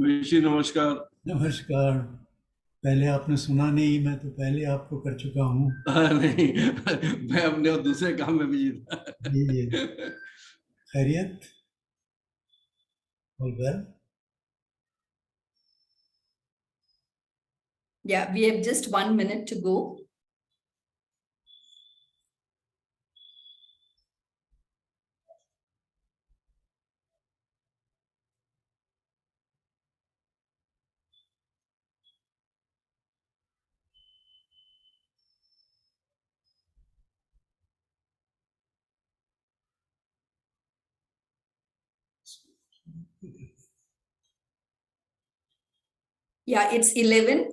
ऋषि नमस्कार। नमस्कार। पहले आपने सुना नहीं, मैं तो पहले आपको कर चुका हूँ। नहीं, मैं अपने दूसरे काम में बिजी था। जी जी, खैरियत? All well? Yeah, we have just 1 minute to go. Yeah, it's 11.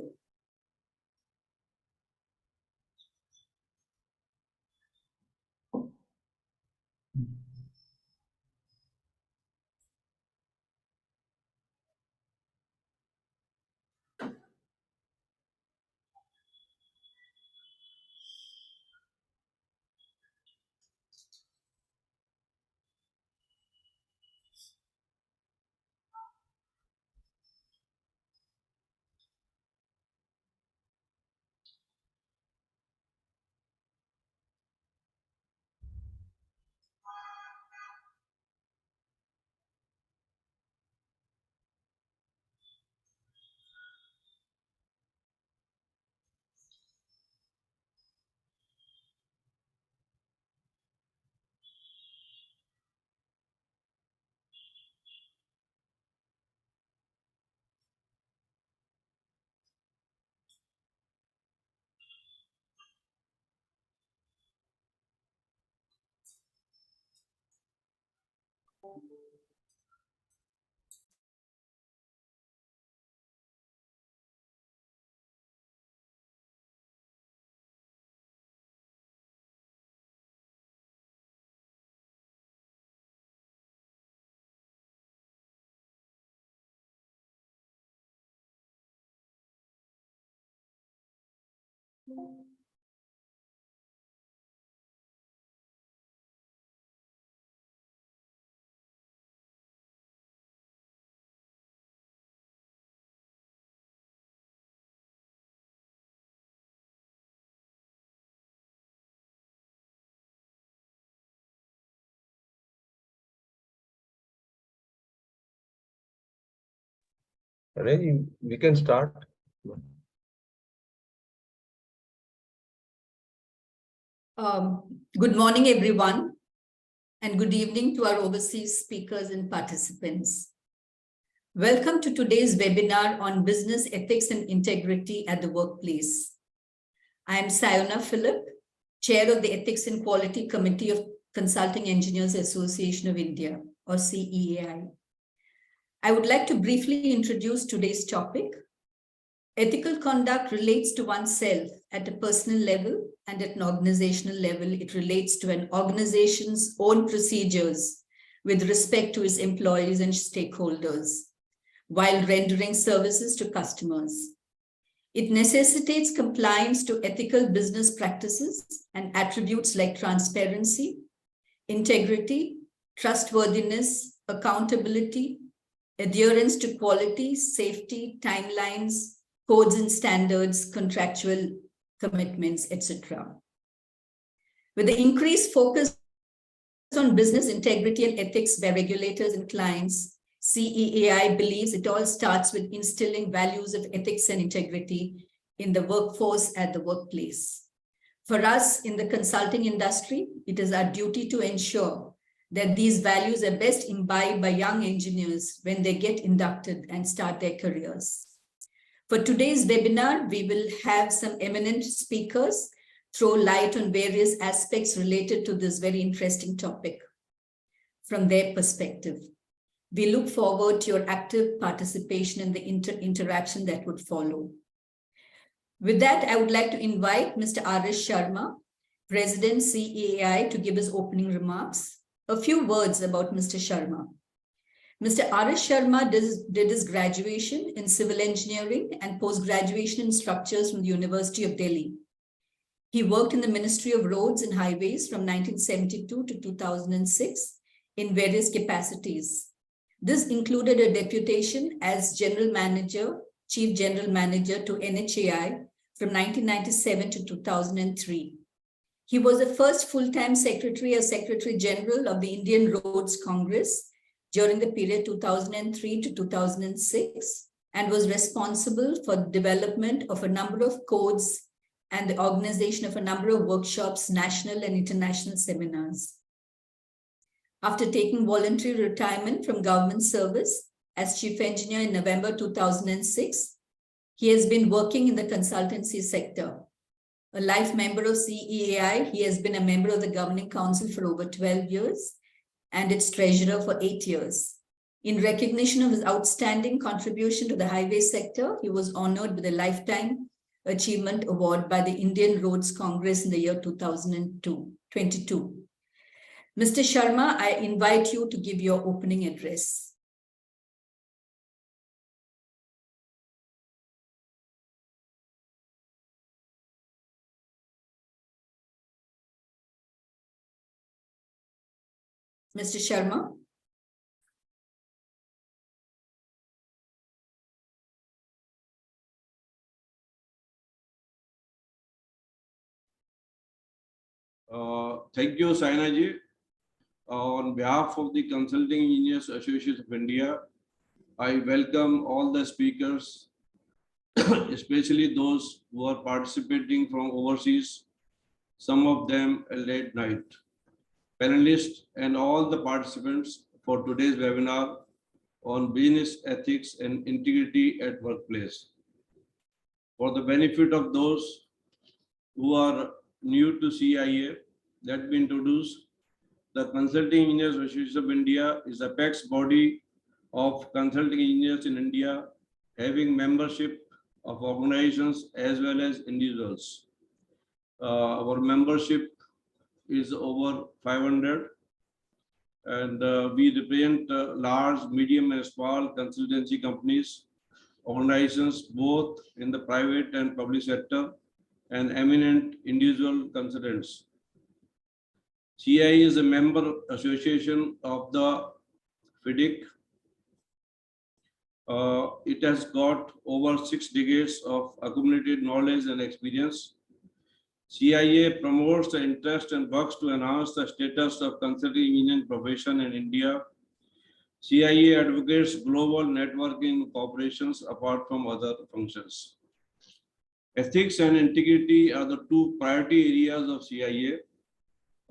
Ready? We can start. Good morning, everyone, and good evening to our overseas speakers and participants. Welcome to today's webinar on business ethics and integrity at the workplace. I am Sayona Philip, Chair of the Ethics and Quality Committee of Consulting Engineers Association of India, or CEAI. I would like to briefly introduce today's topic. Ethical conduct relates to oneself at a personal level, and at an organizational level, it relates to an organization's own procedures with respect to its employees and stakeholders, while rendering services to customers. It necessitates compliance to ethical business practices and attributes like transparency, integrity, trustworthiness, accountability, adherence to quality, safety, timelines, codes and standards, contractual commitments, etc. With the increased focus on business integrity and ethics by regulators and clients, CEAI believes it all starts with instilling values of ethics and integrity in the workforce at the workplace. For us in the consulting industry, it is our duty to ensure that these values are best imbibed by young engineers when they get inducted and start their careers. For today's webinar, we will have some eminent speakers throw light on various aspects related to this very interesting topic from their perspective. We look forward to your active participation in the interaction that would follow. With that, I would like to invite Mr. R.S. Sharma, President CEAI, to give his opening remarks. A few words about Mr. Sharma. Mr. R.S. Sharma did his graduation in civil engineering and post-graduation in structures from the University of Delhi. He worked in the Ministry of Roads and Highways from 1972 to 2006 in various capacities. This included a deputation as General Manager, Chief General Manager to NHAI from 1997 to 2003. He was the first full-time secretary as Secretary General of the Indian Roads Congress during the period 2003 to 2006 and was responsible for the development of a number of codes and the organization of a number of workshops, national and international seminars. After taking voluntary retirement from government service as chief engineer in November 2006, he has been working in the consultancy sector. A life member of CEAI, he has been a member of the Governing Council for over 12 years and its treasurer for 8 years. In recognition of his outstanding contribution to the highway sector, he was honored with a Lifetime Achievement Award by the Indian Roads Congress in the year 2022. Mr. Sharma, I invite you to give your opening address. Mr. Sharma. Thank you, Saina ji. On behalf of the Consulting Engineers Association of India, I welcome all the speakers, especially those who are participating from overseas, some of them late night, panelists and all the participants for today's webinar on business ethics and integrity at workplace. For the benefit of those who are new to CIA, let me introduce the Consulting Engineers Association of India is the apex body of consulting engineers in India, having membership of organizations as well as individuals. Our membership is over 500, and we represent large, medium and small consultancy companies, organizations both in the private and public sector, and eminent individual consultants. CII is a member association of the FIDIC. It has got over 6 decades of accumulated knowledge and experience. CIA promotes the interest and works to enhance the status of consulting engineering profession in India. CIA advocates global networking corporations apart from other functions. Ethics and integrity are the two priority areas of CIA.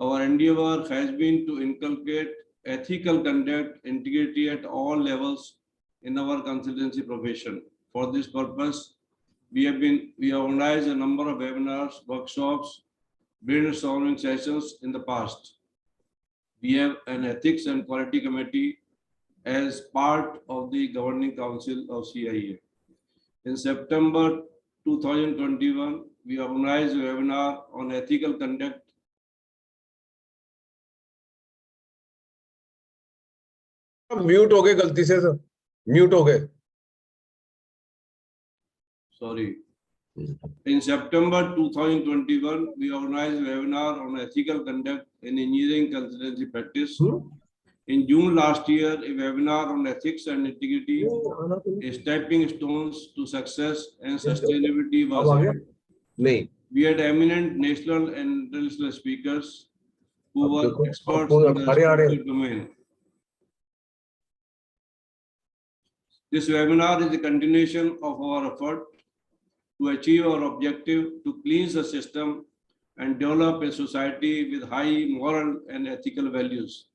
Our endeavor has been to inculcate ethical conduct, integrity at all levels in our consultancy profession. For this purpose, we organized a number of webinars, workshops, brainstorming sessions in the past. We have an ethics and quality committee as part of the governing council of CIA. In September 2021, we organized a webinar on ethical conduct. Mute हो गए गलती से sir, mute हो गए. Sorry. In September 2021, we organized a webinar on ethical conduct in engineering consultancy practice. In June last year, a webinar on ethics and integrity, stepping stones to success and sustainability was held. We had eminent national and international speakers who were experts in the respective domain. This webinar is a continuation of our effort to achieve our objective to cleanse the system and develop a society with high moral and ethical values.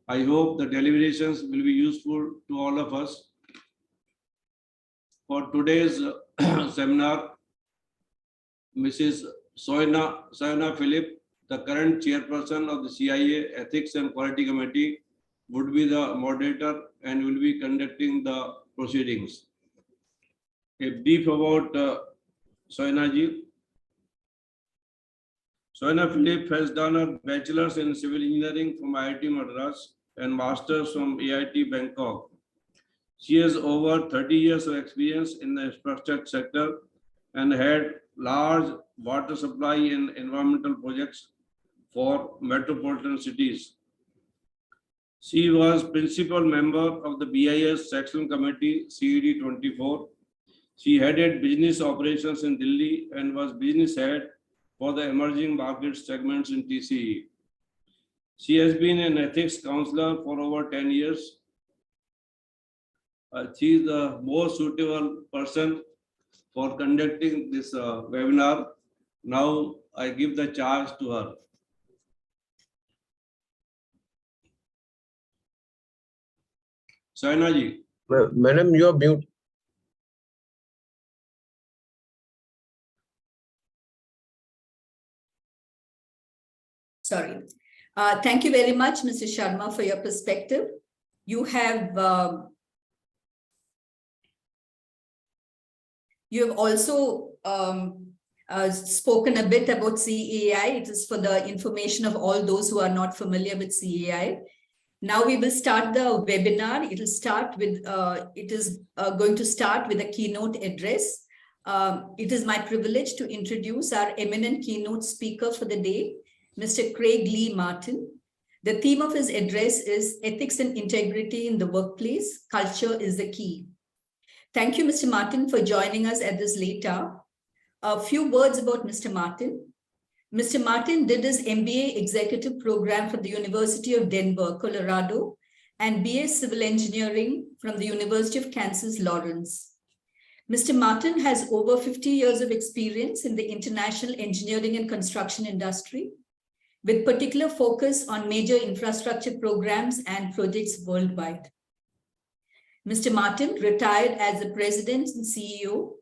I hope the deliberations will be useful to all of us. For today's seminar, Mrs. Soina Philip, the current chairperson of the CIA Ethics and Quality Committee, would be the moderator and will be conducting the proceedings. A brief about Soina ji. Soina Philip has done a bachelor's in civil engineering from IIT Madras and master's from IIT Bangkok. She has over 30 years of experience in the infrastructure sector and had large water supply and environmental projects for metropolitan cities. She was principal member of the BIS Section Committee CED 24. She headed business operations in Delhi and was business head for the emerging market segments in TCE. She has been an ethics counselor for over 10 years. She is the most suitable person for conducting this webinar. Now I give the charge to her. Saina ji. Madam, you are mute. Sorry. Thank you very much, Mr. Sharma, for your perspective. You have also spoken a bit about CEI. It is for the information of all those who are not familiar with CEI. Now we will start the webinar. It is going to start with a keynote address. It is my privilege to introduce our eminent keynote speaker for the day, Mr. Craig Lee Martin. The theme of his address is Ethics and Integrity in the Workplace. Culture is the key. Thank you, Mr. Martin, for joining us at this late hour. A few words about Mr. Martin. Mr. Martin did his MBA executive program from the University of Denver, Colorado, and BA Civil Engineering from the University of Kansas, Lawrence. Mr. Martin has over 50 years of experience in the international engineering and construction industry, with particular focus on major infrastructure programs and projects worldwide. Mr. Martin retired as the president and CEO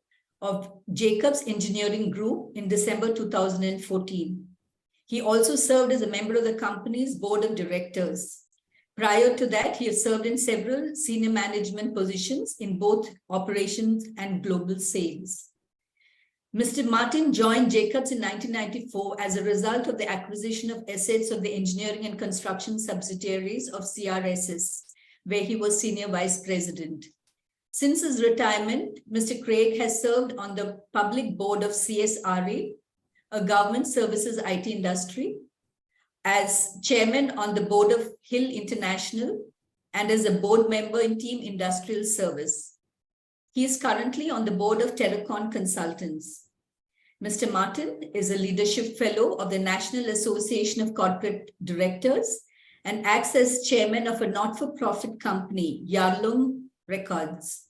of Jacobs Engineering Group in December 2014. He also served as a member of the company's board of directors. Prior to that, he has served in several senior management positions in both operations and global sales. Mr. Martin joined Jacobs in 1994 as a result of the acquisition of assets of the engineering and construction subsidiaries of CRSS, where he was senior vice president. Since his retirement, Mr. Craig has served on the public board of CSRA, a government services IT industry, as chairman on the board of Hill International, and as a board member in Team Industrial Service. He is currently on the board of Terracon Consultants. Mr. Martin is a leadership fellow of the National Association of Corporate Directors and acts as chairman of a not-for-profit company, Yarlung Records.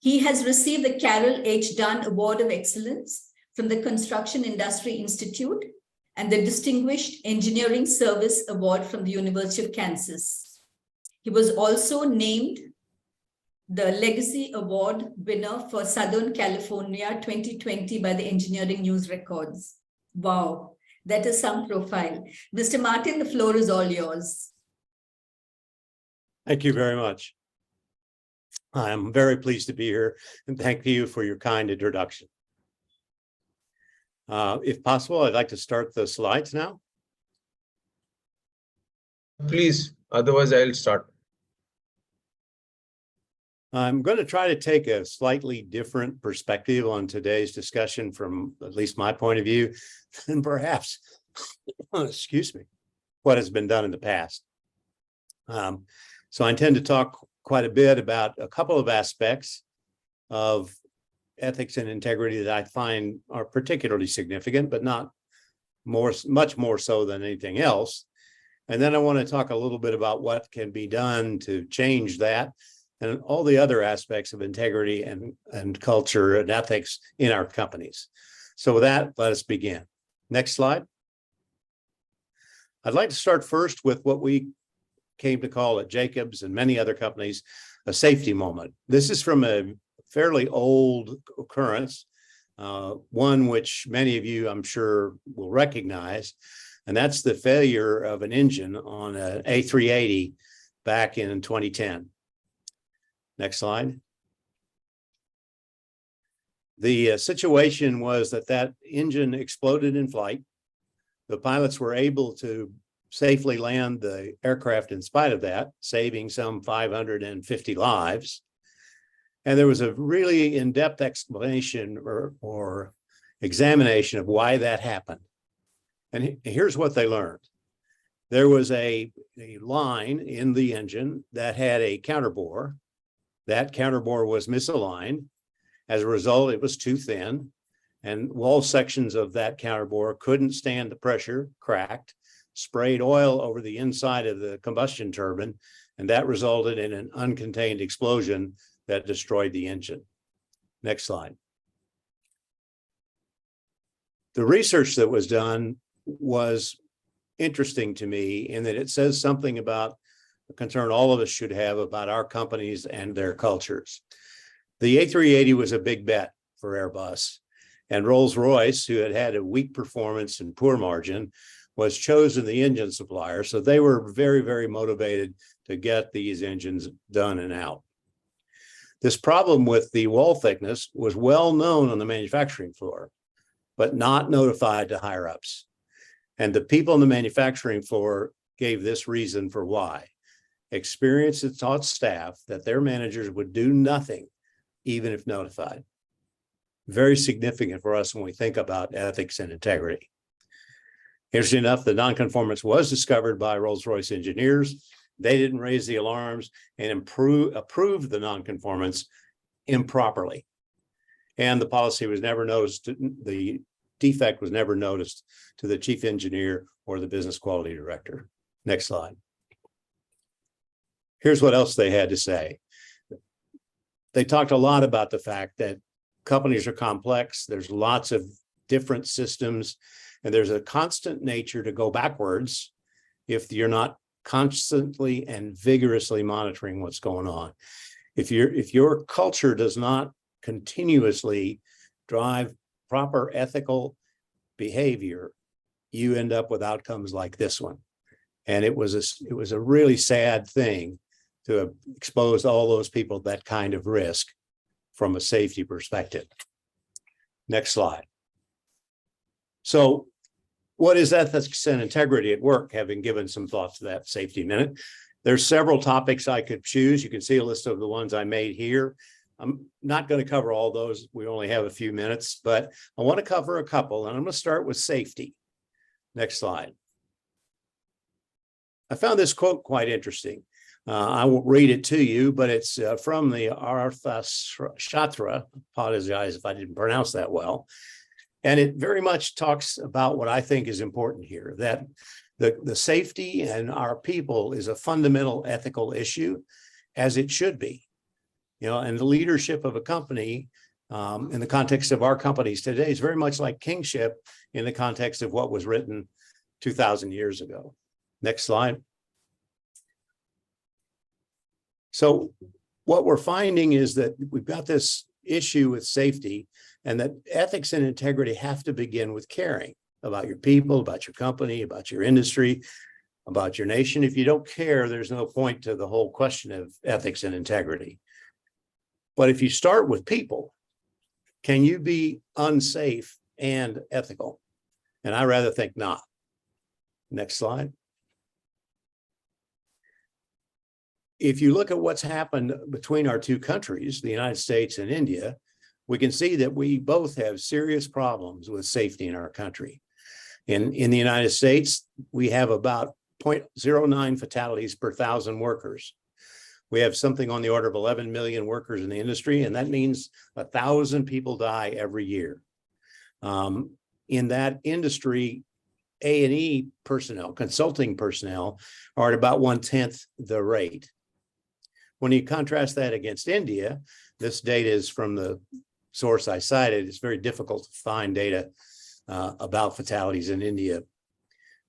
He has received the Carol H. Dunn Award of Excellence from the Construction Industry Institute and the Distinguished Engineering Service Award from the University of Kansas. He was also named the Legacy Award winner for Southern California 2020 by the Engineering News Records. Wow, that is some profile. Mr. Martin, the floor is all yours. Thank you very much. I'm very pleased to be here, and thank you for your kind introduction. If possible, I'd like to start the slides now. Please, otherwise I'll start. I'm going to try to take a slightly different perspective on today's discussion from at least my point of view than perhaps, excuse me, what has been done in the past. So I intend to talk quite a bit about a couple of aspects of ethics and integrity that I find are particularly significant, but not much more so than anything else. And then I want to talk a little bit about what can be done to change that and all the other aspects of integrity and culture and ethics in our companies. So with that, let us begin. Next slide. I'd like to start first with what we came to call at Jacobs and many other companies a safety moment. This is from a fairly old occurrence, one which many of you, I'm sure, will recognize, and that's the failure of an engine on an A380 back in 2010. Next slide. The situation was that engine exploded in flight. The pilots were able to safely land the aircraft in spite of that, saving some 550 lives. And there was a really in-depth explanation or examination of why that happened. And here's what they learned. there was a line in the engine that had a counterbore. That counterbore was misaligned. As a result, it was too thin, and wall sections of that counterbore couldn't stand the pressure, cracked, sprayed oil over the inside of the combustion turbine, and that resulted in an uncontained explosion that destroyed the engine. Next slide. The research that was done was interesting to me in that it says something about a concern all of us should have about our companies and their cultures. The A380 was a big bet for Airbus, and Rolls-Royce, who had had a weak performance and poor margin, was chosen the engine supplier. So they were very, very motivated to get these engines done and out. This problem with the wall thickness was well known on the manufacturing floor, but not notified to higher ups. And the people on the manufacturing floor gave this reason for why. Experience had taught staff that their managers would do nothing, even if notified. Very significant for us when we think about ethics and integrity. Interesting enough, the nonconformance was discovered by Rolls-Royce engineers. They didn't raise the alarms and approved the nonconformance improperly. And the policy was never noticed, the defect was never noticed to the chief engineer or the business quality director. Next slide. Here's what else they had to say. They talked a lot about the fact that companies are complex. There's lots of different systems, and there's a constant nature to go backwards if you're not constantly and vigorously monitoring what's going on. If your culture does not continuously drive proper ethical behavior, you end up with outcomes like this one. And it was a really sad thing to have exposed all those people to that kind of risk from a safety perspective. Next slide. So what is ethics and integrity at work? Having given some thoughts to that safety minute, there's several topics I could choose. You can see a list of the ones I made here. I'm not going to cover all those. We only have a few minutes, but I want to cover a couple, and I'm going to start with safety. Next slide. I found this quote quite interesting. I won't read it to you, but it's from the Arthashastra. Apologize if I didn't pronounce that well. And it very much talks about what I think is important here, that the safety and our people is a fundamental ethical issue, as it should be. You know, and the leadership of a company in the context of our companies today is very much like kingship in the context of what was written 2,000 years ago. Next slide. So what we're finding is that we've got this issue with safety, and that ethics and integrity have to begin with caring about your people, about your company, about your industry, about your nation. If you don't care, there's no point to the whole question of ethics and integrity. But if you start with people, can you be unsafe and ethical? And I rather think not. Next slide. If you look at what's happened between our two countries, the United States and India, we can see that we both have serious problems with safety in our country. In the United States, we have about 0.09 fatalities per 1,000 workers. We have something on the order of 11 million workers in the industry, and that means 1,000 people die every year. In that industry, A&E personnel, consulting personnel, are at about 1/10 the rate. When you contrast that against India, this data is from the source I cited. It's very difficult to find data about fatalities in India.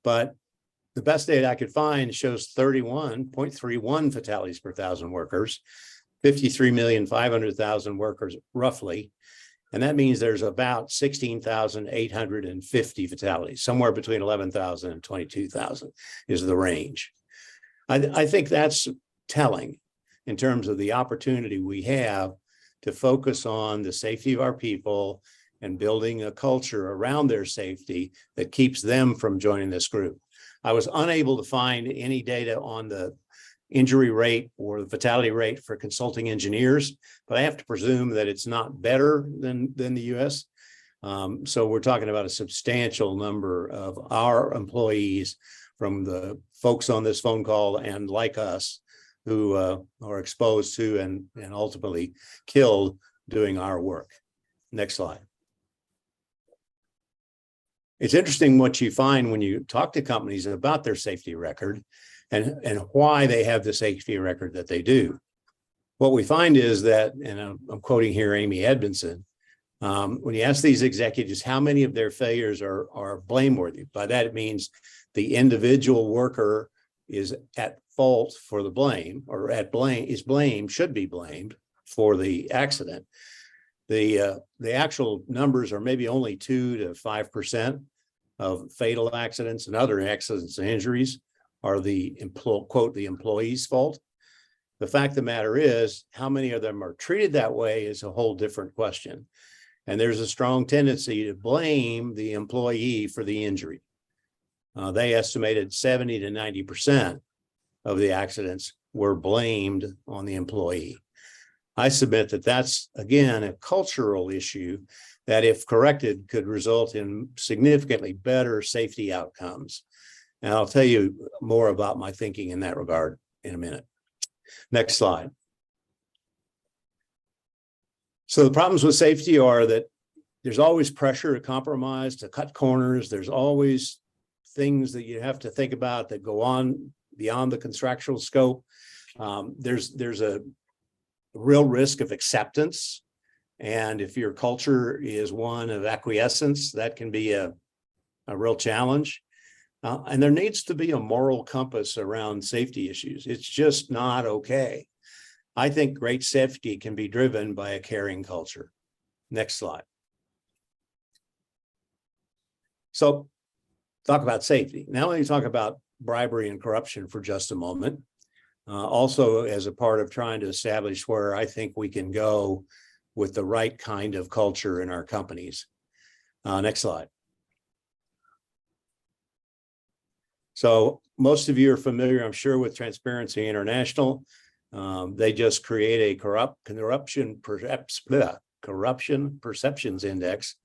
But the best data I could find shows 31.31 fatalities per 1,000 workers, 53,500,000 workers roughly. And that means there's about 16,850 fatalities, somewhere between 11,000 and 22,000 is the range. I think that's telling in terms of the opportunity we have to focus on the safety of our people and building a culture around their safety that keeps them from joining this group. I was unable to find any data on the injury rate or the fatality rate for consulting engineers, but I have to presume that it's not better than the US. So we're talking about a substantial number of our employees from the folks on this phone call and like us who are exposed to and ultimately killed doing our work. Next slide. It's interesting what you find when you talk to companies about their safety record and why they have the safety record that they do. What we find is that, and I'm quoting here Amy Edmondson, when you ask these executives how many of their failures are blameworthy, by that it means the individual worker is at fault for the blame, or should be blamed for the accident. The actual numbers are maybe only 2 to 5% of fatal accidents and other accidents and injuries are the employee's fault. The fact of the matter is, how many of them are treated that way is a whole different question. And there's a strong tendency to blame the employee for the injury. They estimated 70 to 90% of the accidents were blamed on the employee. I submit that that's, again, a cultural issue that, if corrected, could result in significantly better safety outcomes. And I'll tell you more about my thinking in that regard in a minute. Next slide. So the problems with safety are that there's always pressure to compromise, to cut corners. There's always things that you have to think about that go on beyond the contractual scope. There's a real risk of acceptance. And if your culture is one of acquiescence, that can be a real challenge. And there needs to be a moral compass around safety issues. It's just not okay. I think great safety can be driven by a caring culture. Next slide. So talk about safety. Now let me talk about bribery and corruption for just a moment. Also as a part of trying to establish where I think we can go with the right kind of culture in our companies. Next slide. So most of you are familiar, I'm sure, with Transparency International. They just create a corruption perceptions index.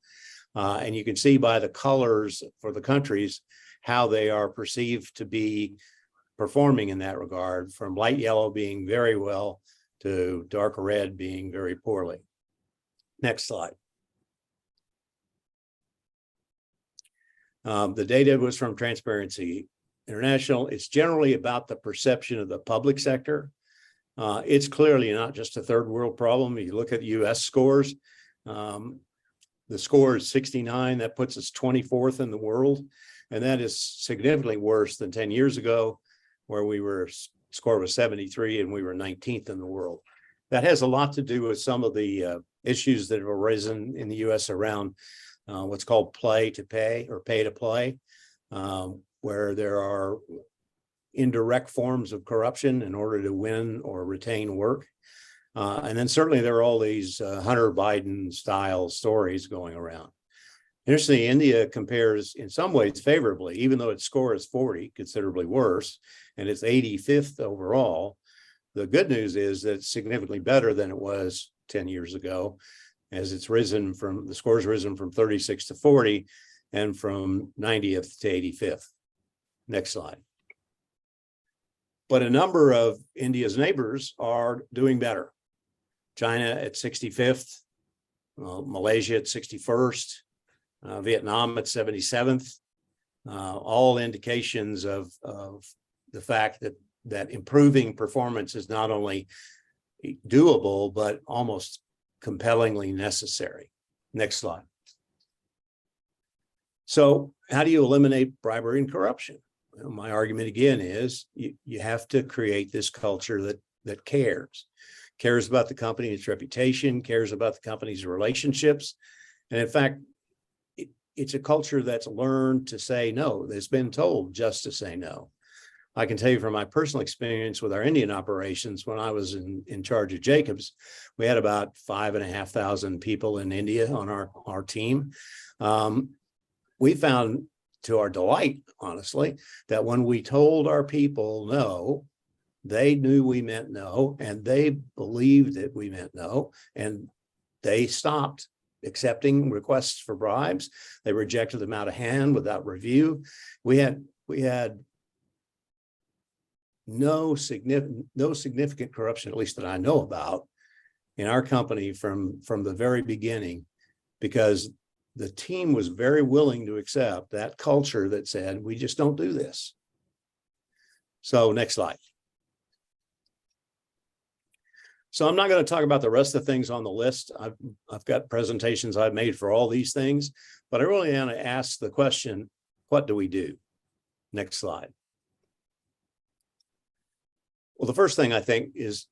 And you can see by the colors for the countries how they are perceived to be performing in that regard, from light yellow being very well to dark red being very poorly. Next slide. The data was from Transparency International. It's generally about the perception of the public sector. It's clearly not just a third world problem. If you look at US scores, the score is 69. That puts us 24th in the world. And that is significantly worse than 10 years ago, where score was 73 and we were 19th in the world. That has a lot to do with some of the issues that have arisen in the US around what's called play to pay or pay to play, where there are indirect forms of corruption in order to win or retain work. And then certainly there are all these Hunter Biden style stories going around. Interestingly, India compares in some ways favorably, even though its score is 40, considerably worse, and it's 85th overall. The good news is that it's significantly better than it was 10 years ago, as it's risen from, the score's risen from 36 to 40 and from 90th to 85th. Next slide. But a number of India's neighbors are doing better. China at 65th, Malaysia at 61st, Vietnam at 77th, all indications of the fact that improving performance is not only doable, but almost compellingly necessary. Next slide. So how do you eliminate bribery and corruption? Well, my argument again is you have to create this culture that cares about the company, its reputation, cares about the company's relationships. And in fact, it's a culture that's learned to say no, that's been told just to say no. I can tell you from my personal experience with our Indian operations, when I was in charge of Jacobs, we had about 5,500 people in India on our team. We found, to our delight, honestly, that when we told our people no, they knew we meant no, and they believed that we meant no, and they stopped accepting requests for bribes. They rejected them out of hand without review. We had no significant corruption, at least that I know about, in our company from the very beginning, because the team was very willing to accept that culture that said, we just don't do this. So next slide. So I'm not going to talk about the rest of the things on the list. I've got presentations I've made for all these things, but I really want to ask the question, what do we do? Next slide. Well, the first thing I think is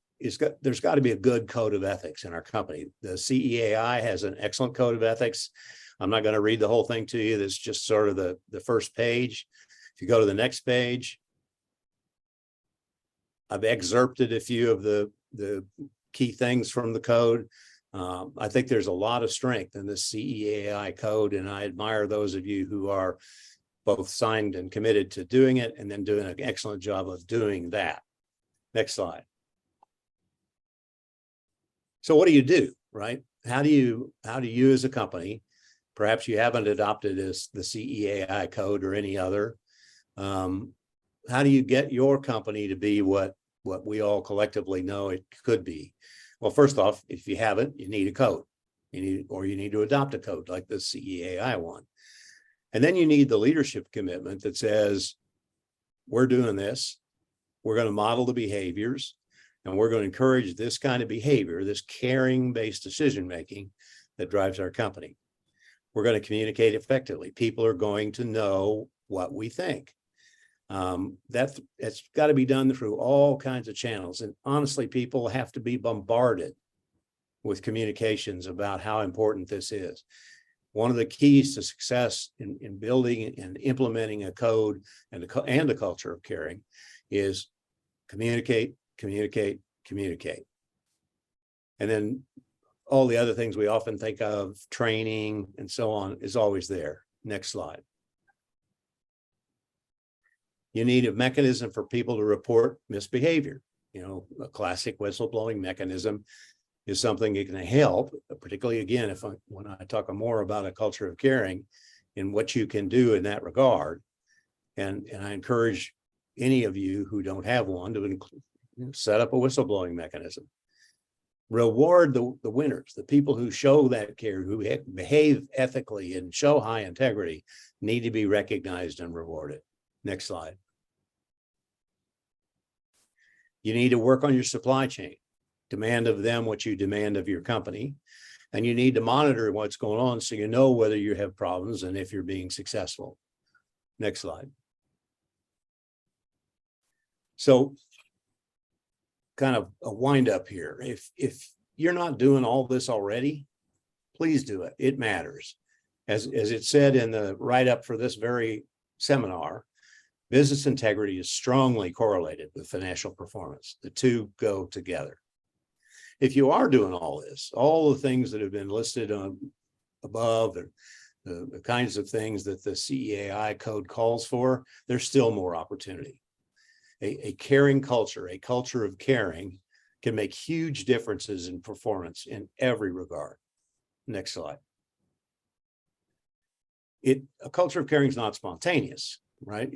there's got to be a good code of ethics in our company. The CEAI has an excellent code of ethics. I'm not going to read the whole thing to you. That's just sort of the first page. If you go to the next page, I've excerpted a few of the key things from the code. I think there's a lot of strength in the CEAI code, and I admire those of you who are both signed and committed to doing it and then doing an excellent job of doing that. Next slide. So what do you do, right? How do you as a company, perhaps you haven't adopted the CEAI code or any other, how do you get your company to be what we all collectively know it could be? Well, first off, if you haven't, you need a code. You need to adopt a code like the CEAI one. And then you need the leadership commitment that says, we're doing this, we're going to model the behaviors, and we're going to encourage this kind of behavior, this caring-based decision-making that drives our company. We're going to communicate effectively. People are going to know what we think. That's got to be done through all kinds of channels. And honestly, people have to be bombarded with communications about how important this is. One of the keys to success in building and implementing a code and a culture of caring is communicate, communicate, communicate. And then all the other things we often think of, training and so on, is always there. Next slide. You need a mechanism for people to report misbehavior. You know, a classic whistleblowing mechanism is something that can help, particularly again, when I talk more about a culture of caring and what you can do in that regard. And I encourage any of you who don't have one to set up a whistleblowing mechanism. Reward the winners, the people who show that care, who behave ethically and show high integrity, need to be recognized and rewarded. Next slide. You need to work on your supply chain. Demand of them what you demand of your company. And you need to monitor what's going on so you know whether you have problems and if you're being successful. Next slide. So kind of a wind up here. If you're not doing all this already, please do it. It matters. As it said in the write-up for this very seminar, business integrity is strongly correlated with financial performance. The two go together. If you are doing all this, all the things that have been listed above, the kinds of things that the CEAI code calls for, there's still more opportunity. A caring culture, a culture of caring, can make huge differences in performance in every regard. Next slide. A culture of caring is not spontaneous, right?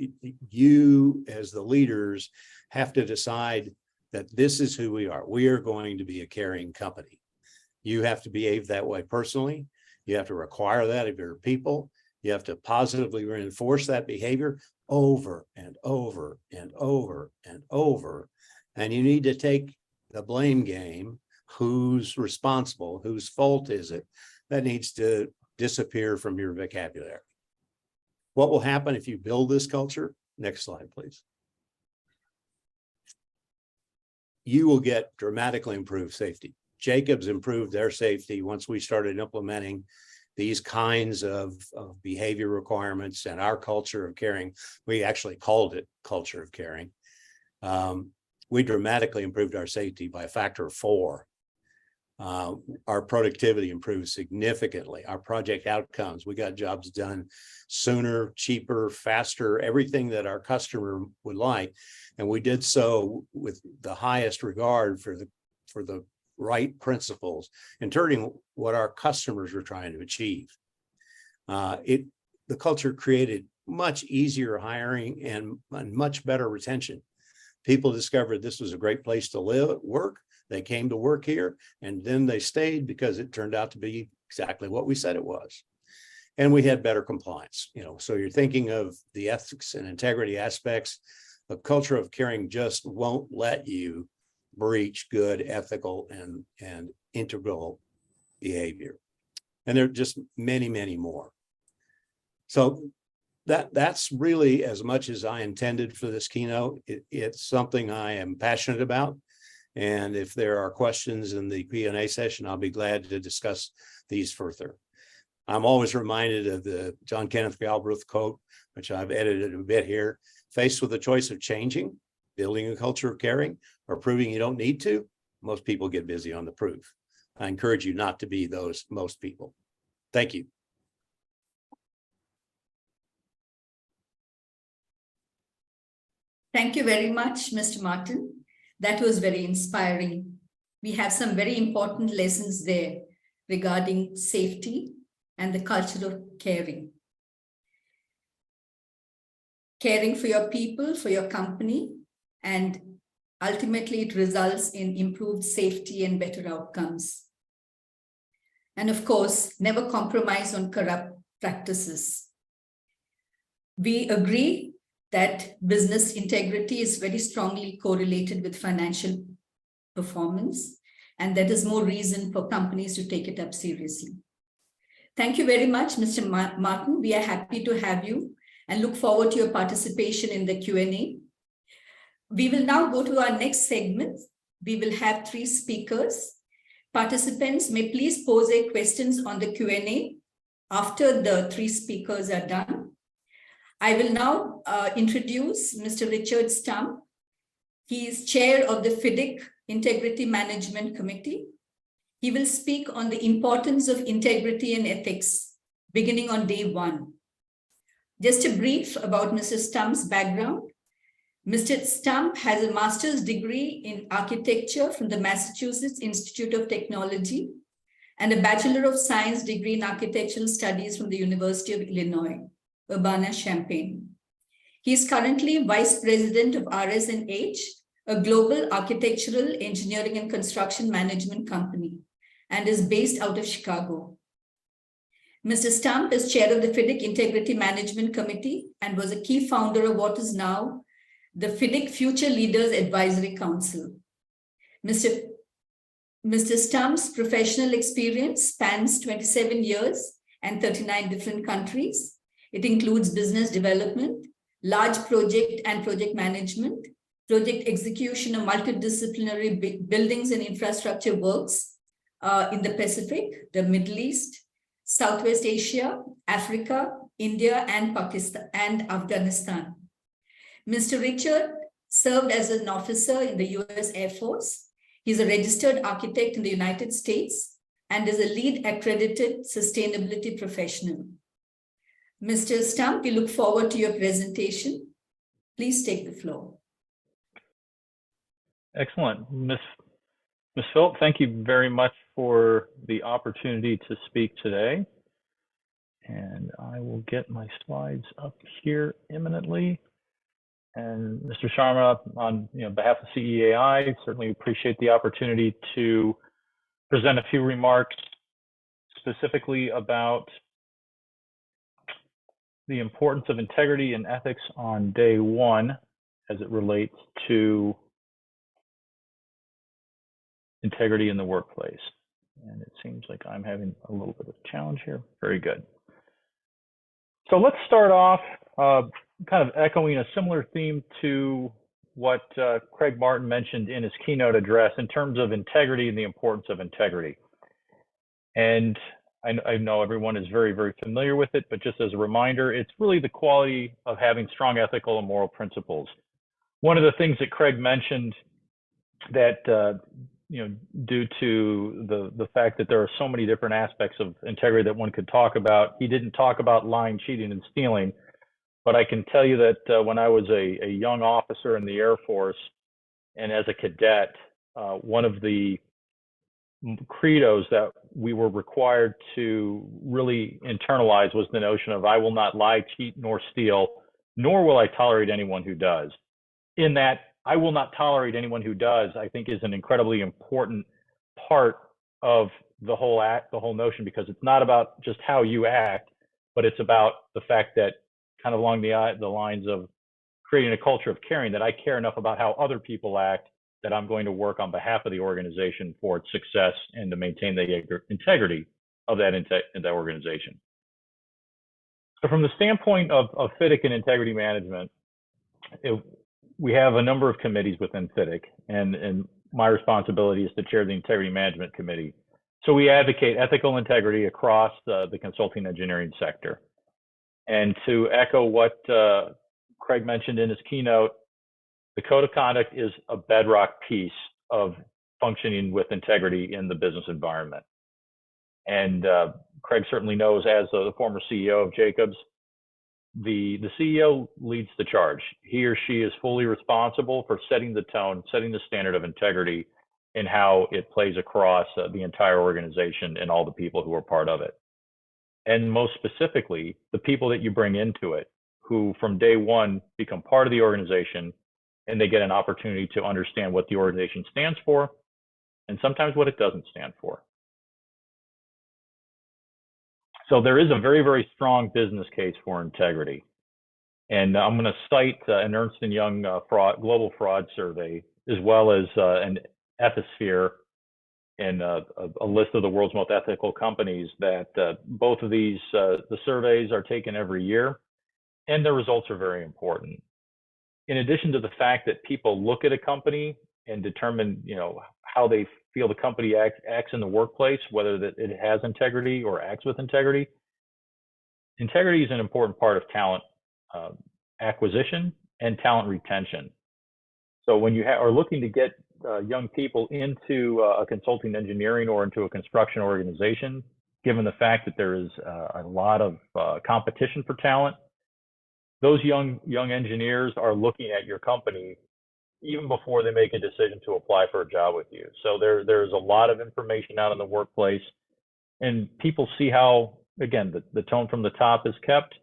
You, as the leaders, have to decide that this is who we are. We are going to be a caring company. You have to behave that way personally. You have to require that of your people. You have to positively reinforce that behavior over and over and over and over. And you need to take the blame game. Who's responsible? Whose fault is it? That needs to disappear from your vocabulary. What will happen if you build this culture? Next slide, please. You will get dramatically improved safety. Jacobs improved their safety once we started implementing these kinds of behavior requirements and our culture of caring. We actually called it culture of caring. We dramatically improved our safety by a factor of 4. Our productivity improved significantly. Our project outcomes, we got jobs done sooner, cheaper, faster, everything that our customer would like. And we did so with the highest regard for the right principles and turning what our customers were trying to achieve. The culture created much easier hiring and much better retention. People discovered this was a great place to live, work. They came to work here, and then they stayed because it turned out to be exactly what we said it was. And we had better compliance, so you're thinking of the ethics and integrity aspects. A culture of caring just won't let you breach good ethical and integral behavior. And there are just many, many more. So that's really as much as I intended for this keynote. It's something I am passionate about. And if there are questions in the Q&A session, I'll be glad to discuss these further. I'm always reminded of the John Kenneth Galbraith quote, which I've edited a bit here. Faced with the choice of changing, building a culture of caring, or proving you don't need to, most people get busy on the proof. I encourage you not to be those most people. Thank you. Thank you very much, Mr. Martin. That was very inspiring. We have some very important lessons there regarding safety and the culture of caring. Caring for your people, for your company, and ultimately it results in improved safety and better outcomes. And of course, never compromise on corrupt practices. We agree that business integrity is very strongly correlated with financial performance, and that is more reason for companies to take it up seriously. Thank you very much, Mr. Martin. We are happy to have you and look forward to your participation in the Q&A. We will now go to our next segment. We will have 3 speakers. Participants may please pose their questions on the Q&A after the 3 speakers are done. I will now introduce Mr. Richard Stump. He is chair of the FIDIC Integrity Management Committee. He will speak on the importance of integrity and ethics, beginning on day 1. Just a brief about Mr. Stump's background. Mr. Stump has a master's degree in architecture from the Massachusetts Institute of Technology and a Bachelor of Science degree in architectural studies from the University of Illinois, Urbana-Champaign. He is currently Vice President of RS&H, a global architectural engineering and construction management company, and is based out of Chicago. Mr. Stump is chair of the FIDIC Integrity Management Committee and was a key founder of what is now the FIDIC Future Leaders Advisory Council. Mr. Stump's professional experience spans 27 years and 39 different countries. It includes business development, large project and project management, project execution of multidisciplinary buildings and infrastructure works in the Pacific, the Middle East, Southwest Asia, Africa, India, and Pakistan and Afghanistan. Mr. Richard served as an officer in the US Air Force. He's a registered architect in the United States and is a lead accredited sustainability professional. Mr. Stump, we look forward to your presentation. Please take the floor. Excellent. Ms. Philp, thank you very much for the opportunity to speak today. And I will get my slides up here imminently. And Mr. Sharma, on behalf of CEAI, certainly appreciate the opportunity to present a few remarks specifically about the importance of integrity and ethics on day 1 as it relates to integrity in the workplace. And it seems like I'm having a little bit of a challenge here. Very good. So let's start off kind of echoing a similar theme to what Craig Martin mentioned in his keynote address in terms of integrity and the importance of integrity. And I know everyone is very, very familiar with it, but just as a reminder, it's really the quality of having strong ethical and moral principles. One of the things that Craig mentioned that, due to the fact that there are so many different aspects of integrity that one could talk about, he didn't talk about lying, cheating, and stealing. But I can tell you that when I was a young officer in the Air Force and as a cadet, one of the credos that we were required to really internalize was the notion of I will not lie, cheat, nor steal, nor will I tolerate anyone who does. In that I will not tolerate anyone who does, I think is an incredibly important part of the whole notion, because it's not about just how you act, but it's about the fact that kind of along the lines of creating a culture of caring, that I care enough about how other people act that I'm going to work on behalf of the organization for its success and to maintain the integrity of that organization. So from the standpoint of FIDIC and integrity management, we have a number of committees within FIDIC, and my responsibility is to chair the Integrity Management Committee. So we advocate ethical integrity across the consulting engineering sector. And to echo what Craig mentioned in his keynote, the code of conduct is a bedrock piece of functioning with integrity in the business environment. And Craig certainly knows, as the former CEO of Jacobs, the CEO leads the charge. He or she is fully responsible for setting the tone, setting the standard of integrity, and how it plays across the entire organization and all the people who are part of it. And most specifically, the people that you bring into it, who from day one become part of the organization, and they get an opportunity to understand what the organization stands for, and sometimes what it doesn't stand for. So there is a very, very strong business case for integrity. And I'm going to cite an Ernst & Young global fraud survey, as well as an Ethisphere and a list of the world's most ethical companies, that both of these, the surveys are taken every year, and their results are very important. In addition to the fact that people look at a company and determine, how they feel the company acts in the workplace, whether that it has integrity or acts with integrity. Integrity is an important part of talent acquisition and talent retention. So when you are looking to get young people into a consulting engineering or into a construction organization, given the fact that there is a lot of competition for talent, those young engineers are looking at your company even before they make a decision to apply for a job with you. So there's a lot of information out in the workplace, and people see how, again, the tone from the top is kept,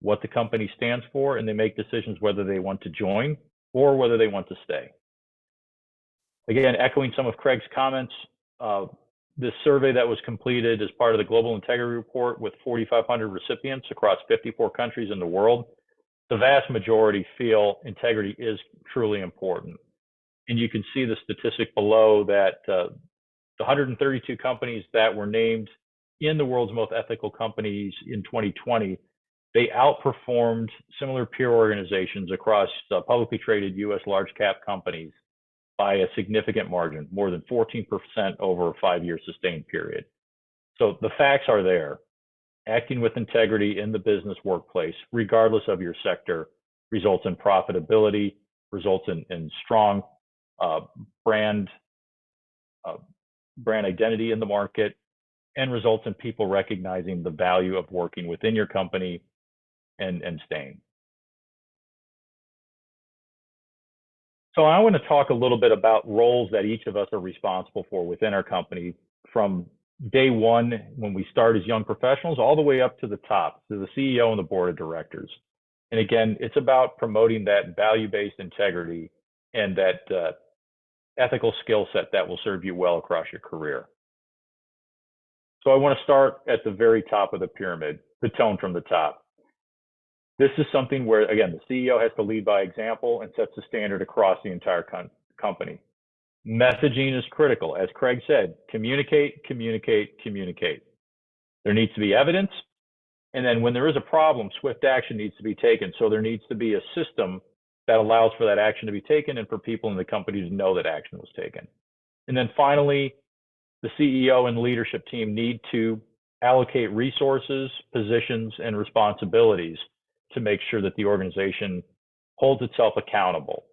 what the company stands for, and they make decisions whether they want to join or whether they want to stay. Again, echoing some of Craig's comments, this survey that was completed as part of the Global Integrity Report with 4,500 recipients across 54 countries in the world, the vast majority feel integrity is truly important. And you can see the statistic below that the 132 companies that were named in the world's most ethical companies in 2020, they outperformed similar peer organizations across publicly traded US large cap companies by a significant margin, more than 14% over a 5-year sustained period. So the facts are there. Acting with integrity in the business workplace, regardless of your sector, results in profitability, results in strong brand identity in the market, and results in people recognizing the value of working within your company and staying. So I want to talk a little bit about roles that each of us are responsible for within our company, from day one when we start as young professionals all the way up to the top, to the CEO and the board of directors. And again, it's about promoting that value-based integrity and that ethical skill set that will serve you well across your career. So I want to start at the very top of the pyramid, the tone from the top. This is something where, again, the CEO has to lead by example and sets the standard across the entire company. Messaging is critical. As Craig said, communicate, communicate, communicate. There needs to be evidence. And then when there is a problem, swift action needs to be taken. So there needs to be a system that allows for that action to be taken and for people in the company to know that action was taken. And then finally, the CEO and leadership team need to allocate resources, positions, and responsibilities to make sure that the organization holds itself accountable.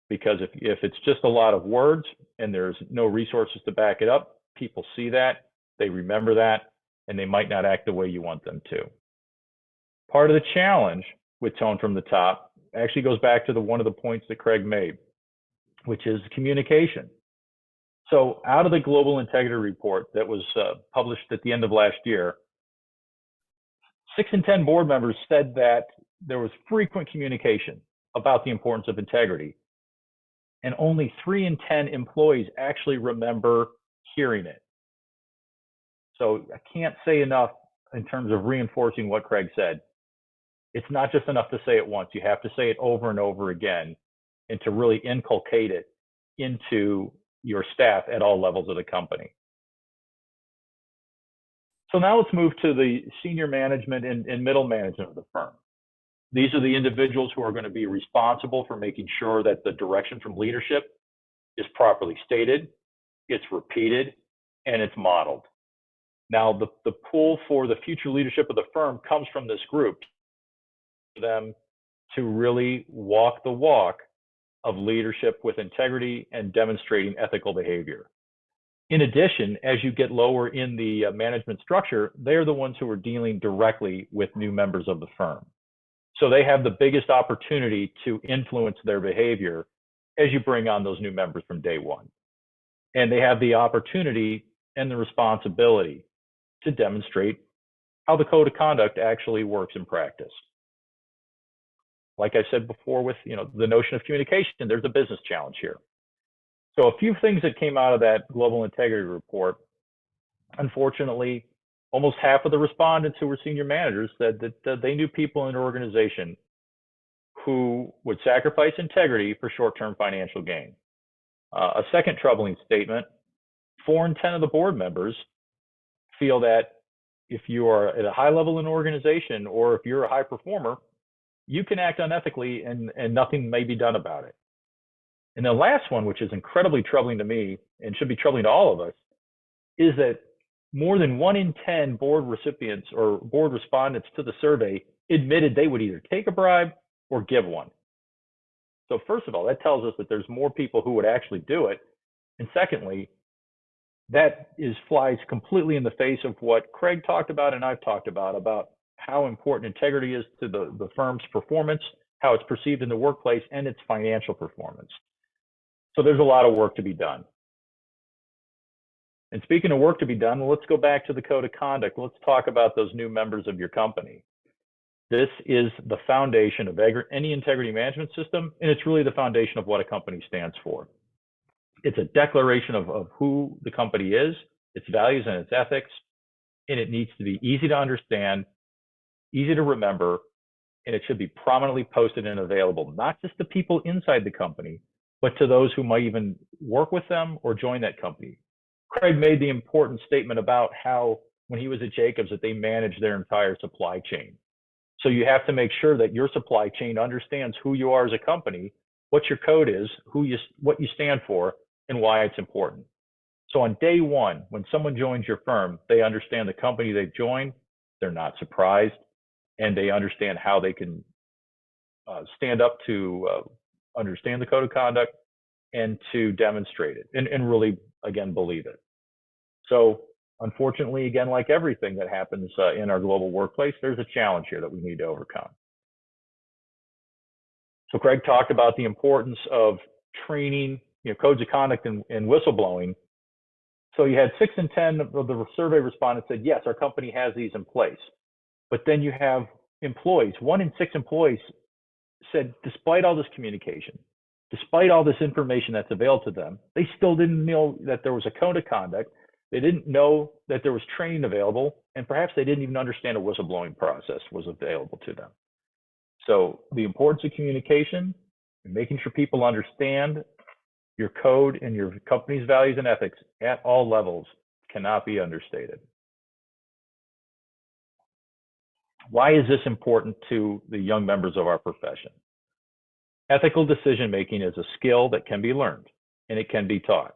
Because if it's just a lot of words and there's no resources to back it up, people see that, they remember that, and they might not act the way you want them to. Part of the challenge with tone from the top actually goes back to one of the points that Craig made, which is communication. So out of the Global Integrity Report that was published at the end of last year, 6 in 10 board members said that there was frequent communication about the importance of integrity. and only 3 in 10 employees actually remember hearing it. So I can't say enough in terms of reinforcing what Craig said. It's not just enough to say it once. You have to say it over and over again, and to really inculcate it into your staff at all levels of the company. So now let's move to the senior management and middle management of the firm. These are the individuals who are going to be responsible for making sure that the direction from leadership is properly stated, it's repeated, and it's modeled. Now, the pull for the future leadership of the firm comes from this group, for them to really walk the walk of leadership with integrity and demonstrating ethical behavior. In addition, as you get lower in the management structure, they're the ones who are dealing directly with new members of the firm. So they have the biggest opportunity to influence their behavior as you bring on those new members from day one. And they have the opportunity and the responsibility to demonstrate how the code of conduct actually works in practice. Like I said before with the notion of communication, there's a business challenge here. So a few things that came out of that global integrity report. Unfortunately, almost half of the respondents who were senior managers said that they knew people in an organization who would sacrifice integrity for short-term financial gain. A second troubling statement, 4 in 10 of the board members feel that if you are at a high level in an organization, or if you're a high performer, you can act unethically and nothing may be done about it. And the last one, which is incredibly troubling to me and should be troubling to all of us, is that more than 1 in 10 board recipients or board respondents to the survey admitted they would either take a bribe or give one. So first of all, that tells us that there's more people who would actually do it. And secondly, that flies completely in the face of what Craig talked about and I've talked about how important integrity is to the firm's performance, how it's perceived in the workplace, and its financial performance. So there's a lot of work to be done. And speaking of work to be done, let's go back to the code of conduct. Let's talk about those new members of your company. This is the foundation of any integrity management system, and it's really the foundation of what a company stands for. It's a declaration of who the company is, its values and its ethics, and it needs to be easy to understand, easy to remember, and it should be prominently posted and available, not just to people inside the company, but to those who might even work with them or join that company. Craig made the important statement about how, when he was at Jacobs, that they manage their entire supply chain. So you have to make sure that your supply chain understands who you are as a company, what your code is, what you stand for, and why it's important. So on day one, when someone joins your firm, they understand the company they've joined, they're not surprised, and they understand how they can stand up to understand the code of conduct and to demonstrate it and really, again, believe it. So unfortunately, again, like everything that happens in our global workplace, there's a challenge here that we need to overcome. So Craig talked about the importance of training, codes of conduct and whistleblowing. So you had 6 in 10 of the survey respondents said, yes, our company has these in place. But then you have employees, 1 in 6 employees said, despite all this communication, despite all this information that's available to them, they still didn't know that there was a code of conduct. They didn't know that there was training available, and perhaps they didn't even understand a whistleblowing process was available to them. So the importance of communication and making sure people understand your code and your company's values and ethics at all levels cannot be understated. Why is this important to the young members of our profession? Ethical decision-making is a skill that can be learned and it can be taught.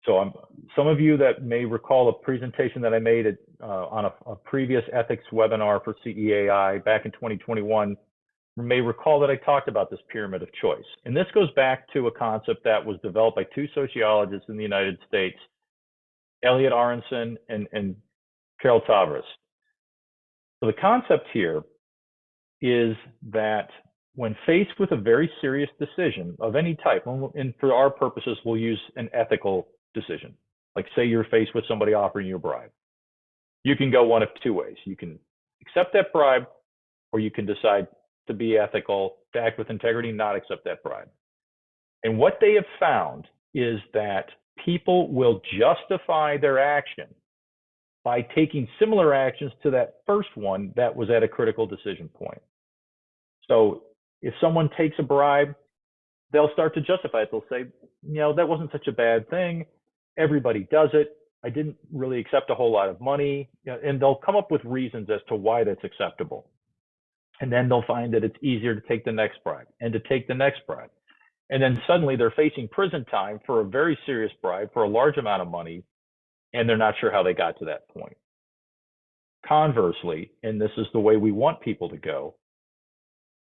So some of you that may recall a presentation that I made on a previous ethics webinar for CEAI back in 2021 may recall that I talked about this pyramid of choice. And this goes back to a concept that was developed by 2 sociologists in the United States, Elliot Aronson and Carol Tavris. So the concept here is that when faced with a very serious decision of any type, and for our purposes, we'll use an ethical decision. Like say you're faced with somebody offering you a bribe. You can go one of 2 ways. You can accept that bribe, or you can decide to be ethical, to act with integrity, not accept that bribe. And what they have found is that people will justify their action by taking similar actions to that first one that was at a critical decision point. So if someone takes a bribe, they'll start to justify it. They'll say, you know, that wasn't such a bad thing. Everybody does it. I didn't really accept a whole lot of money. You know, and they'll come up with reasons as to why that's acceptable. And then they'll find that it's easier to take the next bribe and to take the next bribe. And then suddenly they're facing prison time for a very serious bribe for a large amount of money, and they're not sure how they got to that point. Conversely, and this is the way we want people to go,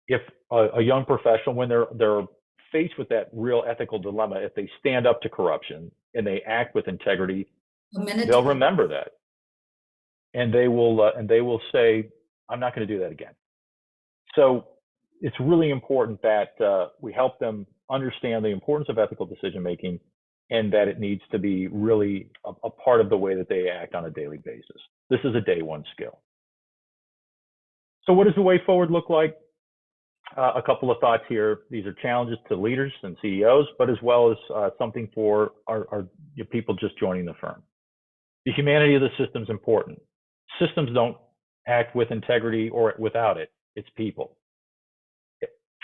if a young professional, when they're faced with that real ethical dilemma, if they stand up to corruption and they act with integrity, they'll remember that, and they will say, "I'm not going to do that again." So it's really important that we help them understand the importance of ethical decision making, and that it needs to be really a part of the way that they act on a daily basis. This is a day one skill. So what does the way forward look like? A couple of thoughts here. These are challenges to leaders and CEOs, but as well as something for our people just joining the firm. The humanity of the system is important. Systems don't act with integrity or without it. It's people.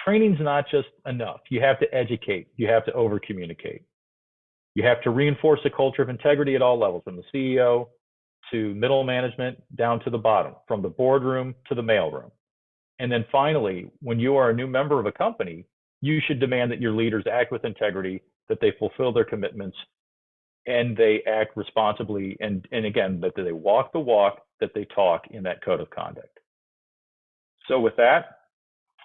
Training's not just enough. You have to educate. You have to over communicate. You have to reinforce a culture of integrity at all levels, from the CEO to middle management down to the bottom, from the boardroom to the mailroom. And then finally, when you are a new member of a company, you should demand that your leaders act with integrity, that they fulfill their commitments, and they act responsibly, and again, that they walk the walk, that they talk in that code of conduct. So with that,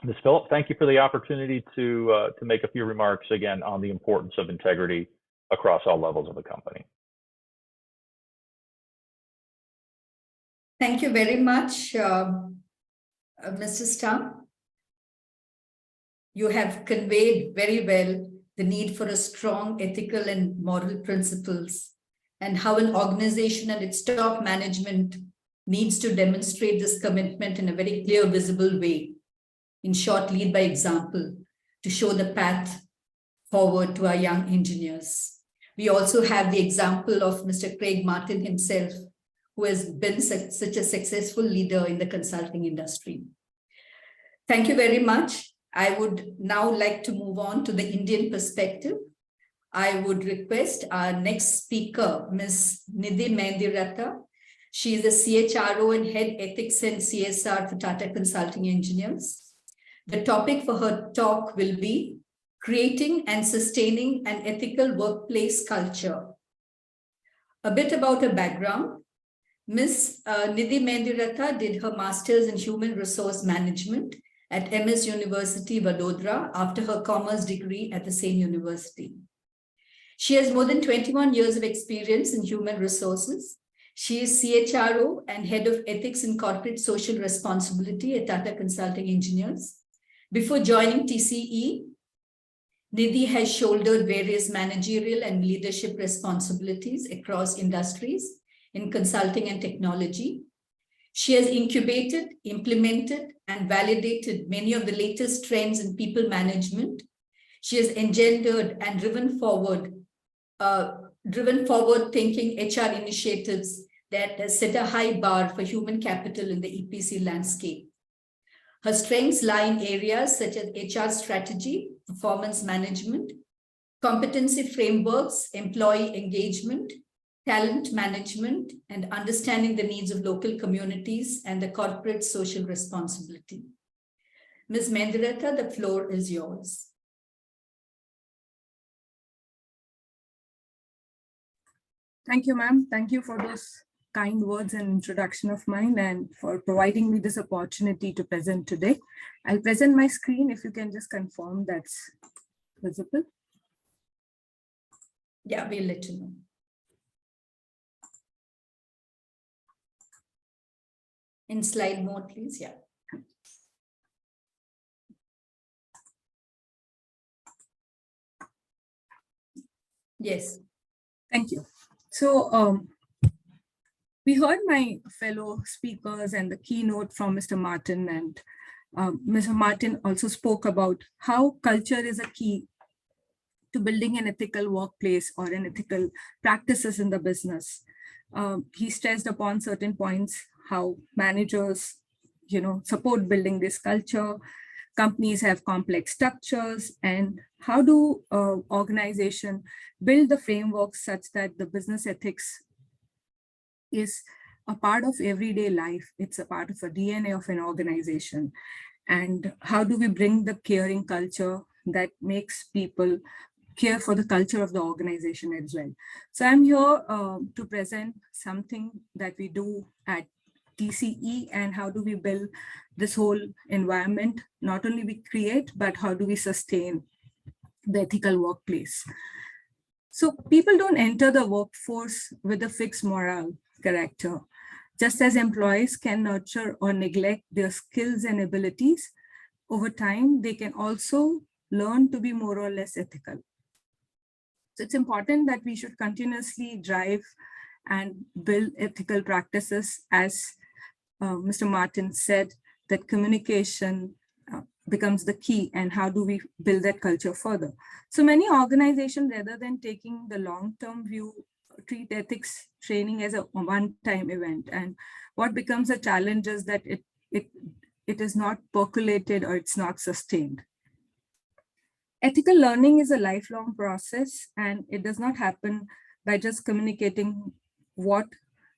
Ms. Phillip, thank you for the opportunity to make a few remarks again on the importance of integrity across all levels of the company. Thank you very much, Mr. Starr. You have conveyed very well the need for a strong ethical and moral principles, and how an organization and its top management needs to demonstrate this commitment in a very clear, visible way. In short, lead by example to show the path forward to our young engineers. We also have the example of Mr. Craig Martin himself, who has been such a successful leader in the consulting industry. Thank you very much. I would now like to move on to the Indian perspective. I would request our next speaker, Ms. Nidhi Mendiratha. She is the CHRO and Head Ethics and CSR for Tata Consulting Engineers. The topic for her talk will be creating and sustaining an ethical workplace culture. A bit about her background. Ms. Nidhi Mendiratha did her master's in human resource management at MS University, Vadodara, after her commerce degree at the same university. She has more than 21 years of experience in human resources. She is CHRO and Head of Ethics and Corporate Social Responsibility at Tata Consulting Engineers. Before joining TCE, Nidhi has shouldered various managerial and leadership responsibilities across industries in consulting and technology. She has incubated, implemented, and validated many of the latest trends in people management. She has engendered and driven forward thinking HR initiatives that has set a high bar for human capital in the EPC landscape. Her strengths lie in areas such as HR strategy, performance management, competency frameworks, employee engagement, talent management, and understanding the needs of local communities and the corporate social responsibility. Ms. Mendiratha, the floor is yours. Thank you, ma'am. Thank you for those kind words and introduction of mine, and for providing me this opportunity to present today. I'll present my screen if you can just confirm that's visible. Yeah, we'll let you know. In slide mode, please. Yeah. Yes. Thank you. So we heard my fellow speakers and the keynote from Mr. Martin, and Mr. Martin also spoke about how culture is a key to building an ethical workplace or an ethical practices in the business. He stressed upon certain points, how managers, support building this culture. Companies have complex structures, and how do organization build the framework such that the business ethics is a part of everyday life. It's a part of a DNA of an organization. And how do we bring the caring culture that makes people care for the culture of the organization as well. So I'm here to present something that we do at TCE, and how do we build this whole environment. Not only we create, but how do we sustain the ethical workplace. So people don't enter the workforce with a fixed moral character. Just as employees can nurture or neglect their skills and abilities, over time, they can also learn to be more or less ethical. So it's important that we should continuously drive and build ethical practices. As Mr. Martin said, that communication becomes the key, and how do we build that culture further. So many organizations, rather than taking the long-term view, treat ethics training as a one-time event. And what becomes a challenge is that it is not percolated or it's not sustained. Ethical learning is a lifelong process, and it does not happen by just communicating what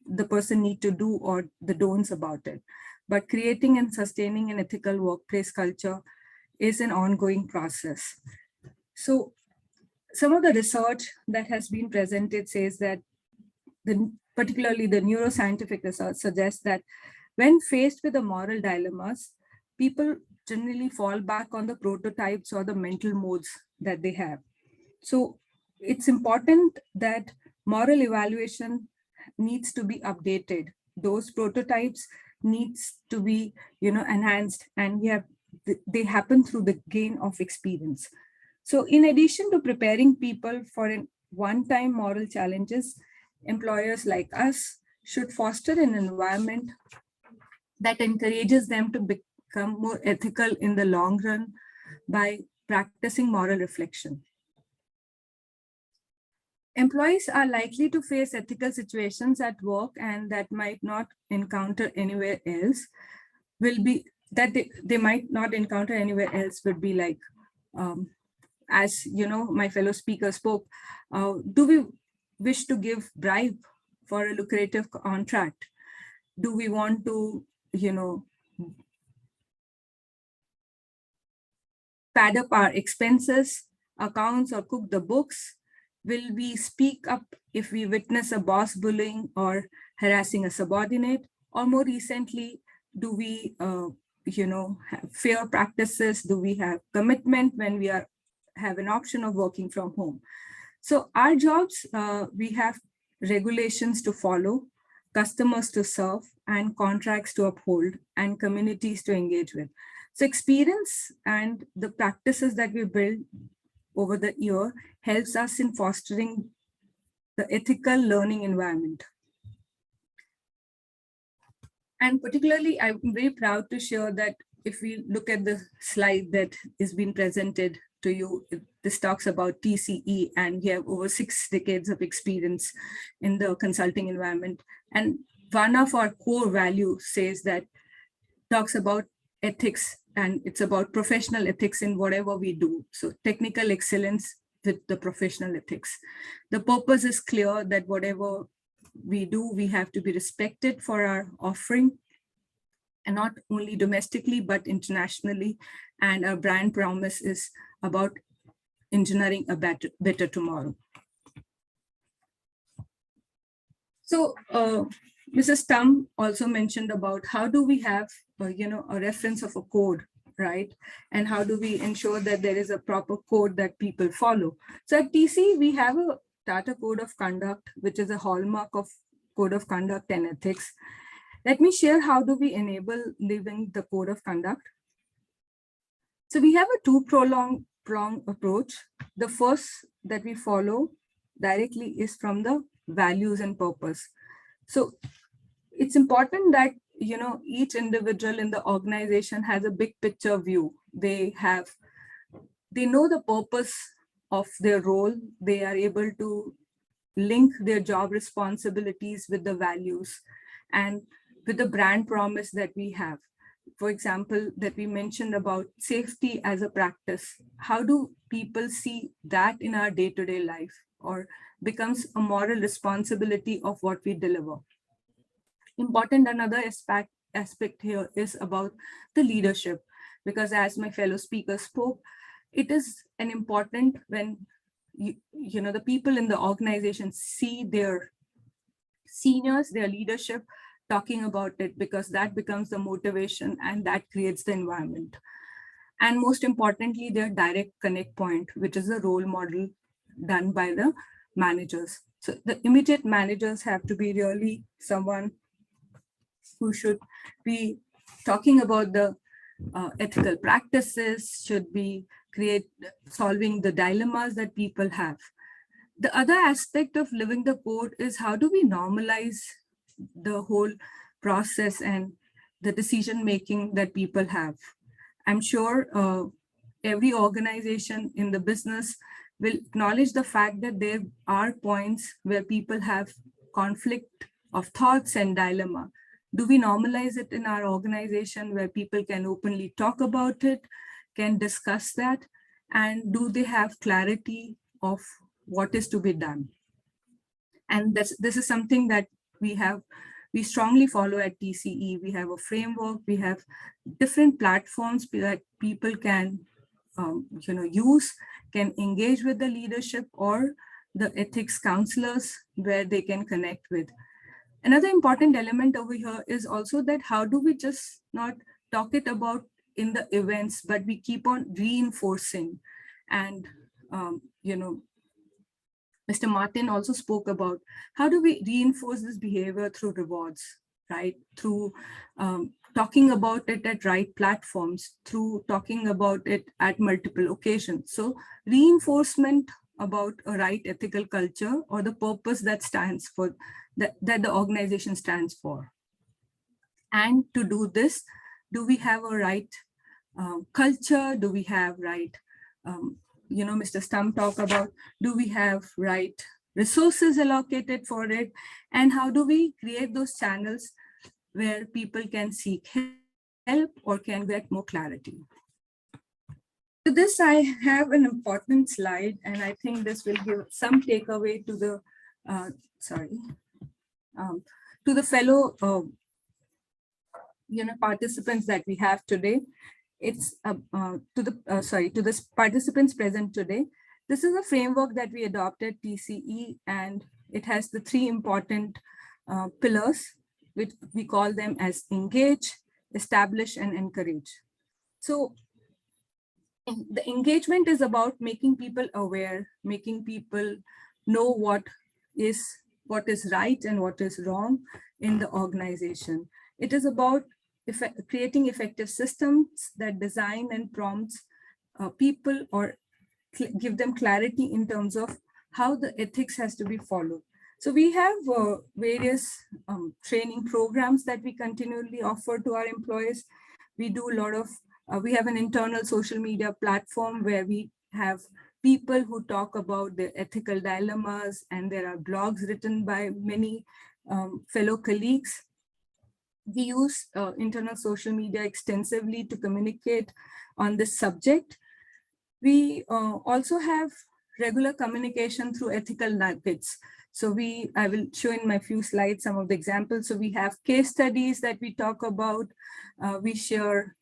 the person needs to do or the don'ts about it. But creating and sustaining an ethical workplace culture is an ongoing process. So some of the research that has been presented says that, particularly the neuroscientific research suggests that when faced with the moral dilemmas, people generally fall back on the prototypes or the mental modes that they have. So it's important that moral evaluation needs to be updated. Those prototypes needs to be, enhanced, and they happen through the gain of experience. So in addition to preparing people for a one-time moral challenges, employers like us should foster an environment that encourages them to become more ethical in the long run by practicing moral reflection. Employees are likely to face ethical situations at work and that might not encounter anywhere else would be like, as my fellow speaker spoke, do we wish to give bribe for a lucrative contract? Do we want to, pad up our expenses, accounts, or cook the books? Will we speak up if we witness a boss bullying or harassing a subordinate? Or more recently, do we, have fair practices? Do we have commitment when we have an option of working from home? So our jobs, we have regulations to follow, customers to serve, and contracts to uphold, and communities to engage with. So experience and the practices that we build over the year helps us in fostering the ethical learning environment. And particularly, I'm very proud to share that if we look at the slide that is being presented to you, this talks about TCE, and we have over 6 decades of experience in the consulting environment. And one of our core values says that, talks about ethics, and it's about professional ethics in whatever we do. So technical excellence with the professional ethics. The purpose is clear that whatever we do, we have to be respected for our offering, and not only domestically, but internationally. And our brand promise is about engineering a better tomorrow. So Mrs. Tam also mentioned about how do we have a reference of a code, right? And how do we ensure that there is a proper code that people follow? So at TC, we have a Tata Code of Conduct, which is a hallmark of Code of Conduct and Ethics. Let me share how do we enable living the Code of Conduct. So we have a two-pronged approach. The first that we follow directly is from the values and purpose. So it's important that each individual in the organization has a big picture view. They know the purpose of their role. They are able to link their job responsibilities with the values and with the brand promise that we have. For example, that we mentioned about safety as a practice. How do people see that in our day-to-day life, or becomes a moral responsibility of what we deliver? Important another aspect here is about the leadership, because as my fellow speaker spoke, it is an important when the people in the organization see their seniors, their leadership talking about it, because that becomes the motivation and that creates the environment. And most importantly, their direct connect point, which is a role model done by the managers. So the immediate managers have to be really someone who should be talking about the ethical practices, should be solving the dilemmas that people have. The other aspect of living the code is how do we normalize the whole process and the decision making that people have. I'm sure every organization in the business will acknowledge the fact that there are points where people have conflict of thoughts and dilemma. Do we normalize it in our organization where people can openly talk about it, can discuss that, and do they have clarity of what is to be done? And this is something that we strongly follow at TCE. We have a framework, we have different platforms that people can use, can engage with the leadership or the ethics counselors where they can connect with. Another important element over here is also that how do we just not talk it about in the events, but we keep on reinforcing. And, Mr. Martin also spoke about how do we reinforce this behavior through rewards, right? Through talking about it at right platforms, through talking about it at multiple occasions. So reinforcement about a right ethical culture or the purpose that stands for, that the organization stands for. And to do this, do we have a right culture? Do we have right, Mr. Stump talked about, do we have right resources allocated for it? And how do we create those channels where people can seek help or can get more clarity? To this, I have an important slide, and I think this will give some takeaway to the, to the fellow, participants that we have today. It's to the participants present today. This is a framework that we adopted TCE, and it has the three important pillars, which we call them as engage, establish, and encourage. So the engagement is about making people aware, making people know what is right and what is wrong in the organization. It is about creating effective systems that design and prompts people or give them clarity in terms of how the ethics has to be followed. So we have various training programs that we continually offer to our employees. We do a lot of, we have an internal social media platform where we have people who talk about their ethical dilemmas, and there are blogs written by many fellow colleagues. We use internal social media extensively to communicate on this subject. We also have regular communication through ethical nuggets. So I will show in my few slides some of the examples. So we have case studies that we talk about. We share,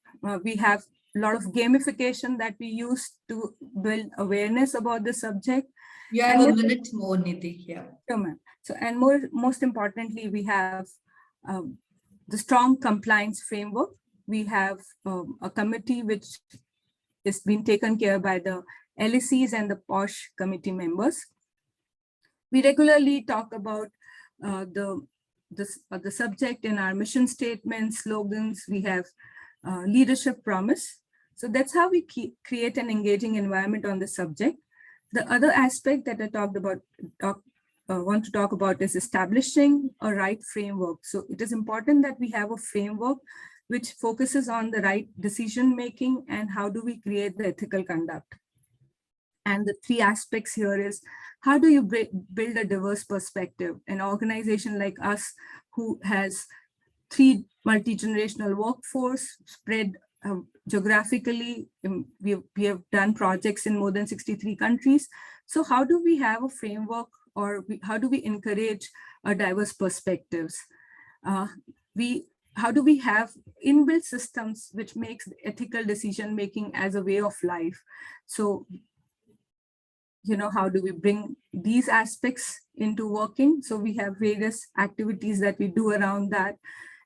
we have a lot of gamification that we use to build awareness about the subject. You have a minute more, Nidhi. Yeah. Sure, ma'am. So, and most importantly, we have the strong compliance framework. We have a committee which is being taken care by the LECs and the POSH committee members. We regularly talk about the subject in our mission statements, slogans. We have leadership promise. So that's how we create an engaging environment on the subject. The other aspect that I want to talk about is establishing a right framework. So it is important that we have a framework which focuses on the right decision making and how do we create the ethical conduct. And the three aspects here is, how do you build a diverse perspective? An organization like us who has three multi-generational workforce spread geographically, we have done projects in more than 63 countries. So how do we have a framework, or how do we encourage diverse perspectives? How do we have inbuilt systems which makes ethical decision making as a way of life? So, how do we bring these aspects into working? So we have various activities that we do around that.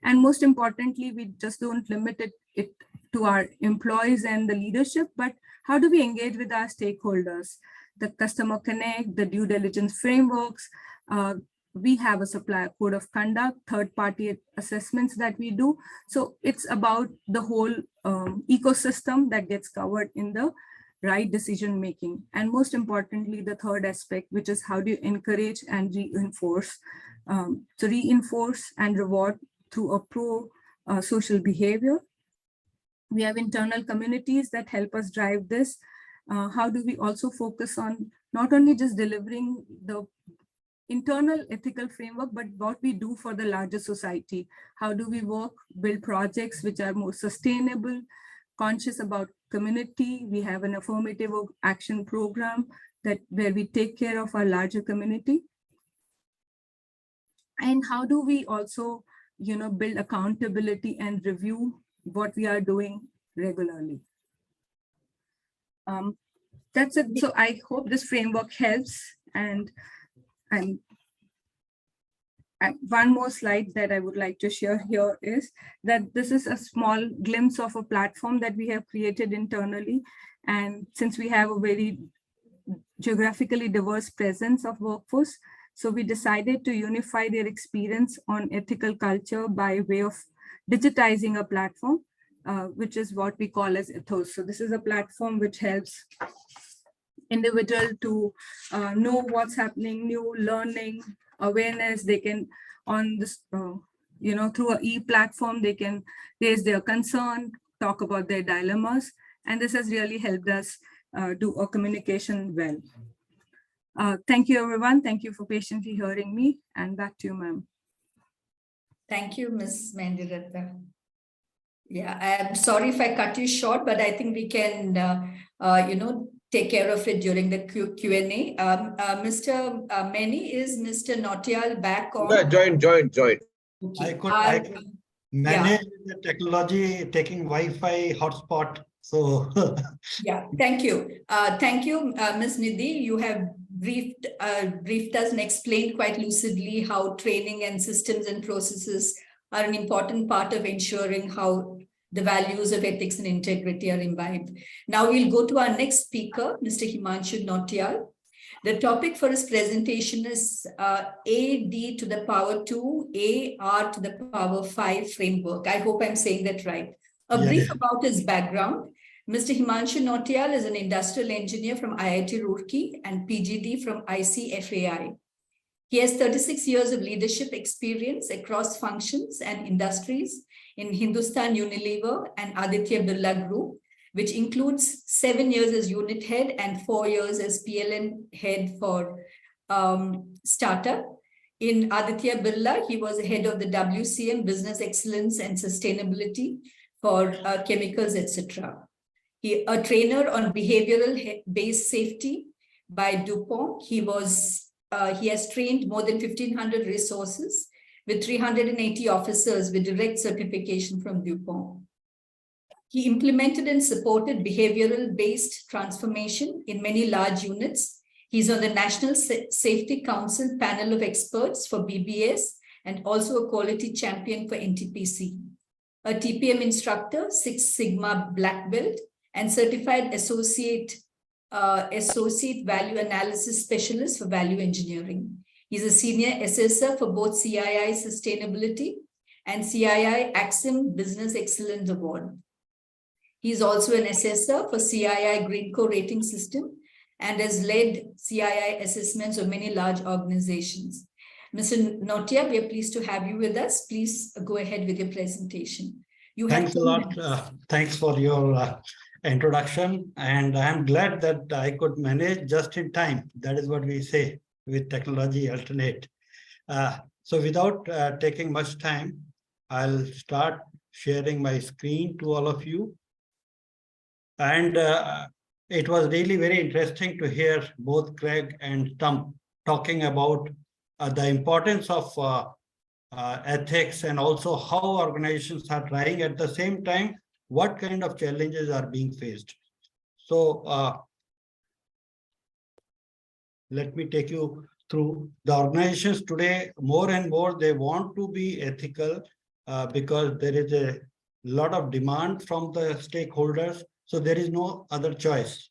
And most importantly, we just don't limit it to our employees and the leadership, but how do we engage with our stakeholders? The customer connect, the due diligence frameworks. We have a supplier code of conduct, third-party assessments that we do. So it's about the whole ecosystem that gets covered in the right decision making. And most importantly, the third aspect, which is how do you encourage and reinforce. So reinforce and reward through a pro-social behavior. We have internal communities that help us drive this. How do we also focus on not only just delivering the internal ethical framework, but what we do for the larger society? How do we work, build projects which are more sustainable, conscious about community? We have an affirmative action program where we take care of our larger community. And how do we also, build accountability and review what we are doing regularly? That's it. So I hope this framework helps. And one more slide that I would like to share here is that this is a small glimpse of a platform that we have created internally. And since we have a very geographically diverse presence of workforce, so we decided to unify their experience on ethical culture by way of digitizing a platform, which is what we call as Ethos. So this is a platform which helps individual to know what's happening, new learning, awareness. They can on this, through an e-platform, they can raise their concern, talk about their dilemmas. And this has really helped us do a communication well. Thank you, everyone. Thank you for patiently hearing me. And back to you, ma'am. Thank you, Ms. Mendiratha. Yeah, I'm sorry if I cut you short, but I think we can, take care of it during the Q&A. Mr. Many, is Mr. Nautiyal back on? Yeah, join. Okay. I could manage the technology, taking Wi-Fi hotspot. So yeah, thank you. Thank you, Ms. Nidhi. You have briefed us and explained quite lucidly how training and systems and processes are an important part of ensuring how the values of ethics and integrity are imbibed. Now we'll go to our next speaker, Mr. Himanshu Nautiyal. The topic for his presentation is AD to the power 2, AR to the power 5 framework. I hope I'm saying that right. A brief about his background. Mr. Himanshu Nautiyal is an industrial engineer from IIT Roorkee and PGD from ICFAI. He has 36 years of leadership experience across functions and industries in Hindustan Unilever and Aditya Birla Group, which includes 7 years as unit head and 4 years as PLN head for startup. In Aditya Birla, he was head of the WCM, Business Excellence and Sustainability for chemicals, etc. He a trainer on behavioral-based safety by DuPont. He has trained more than 1,500 resources with 380 officers with direct certification from DuPont. He implemented and supported behavioral-based transformation in many large units. He's on the National Safety Council panel of experts for BBS and also a quality champion for NTPC. A TPM instructor, Six Sigma Black Belt, and certified associate value analysis specialist for value engineering. He's a senior assessor for both CII Sustainability and CII Axim Business Excellence Award. He's also an assessor for CII Greenco rating system and has led CII assessments of many large organizations. Mr. Nautiyal, we are pleased to have you with us. Please go ahead with your presentation. Thanks a lot. Thanks for your introduction, and I am glad that I could manage just in time. That is what we say with technology alternate. So without taking much time, I'll start sharing my screen to all of you. And it was really very interesting to hear both Craig and Tom talking about the importance of ethics, and also how organizations are trying at the same time, what kind of challenges are being faced. So let me take you through the organizations today. More and more, they want to be ethical because there is a lot of demand from the stakeholders. So there is no other choice.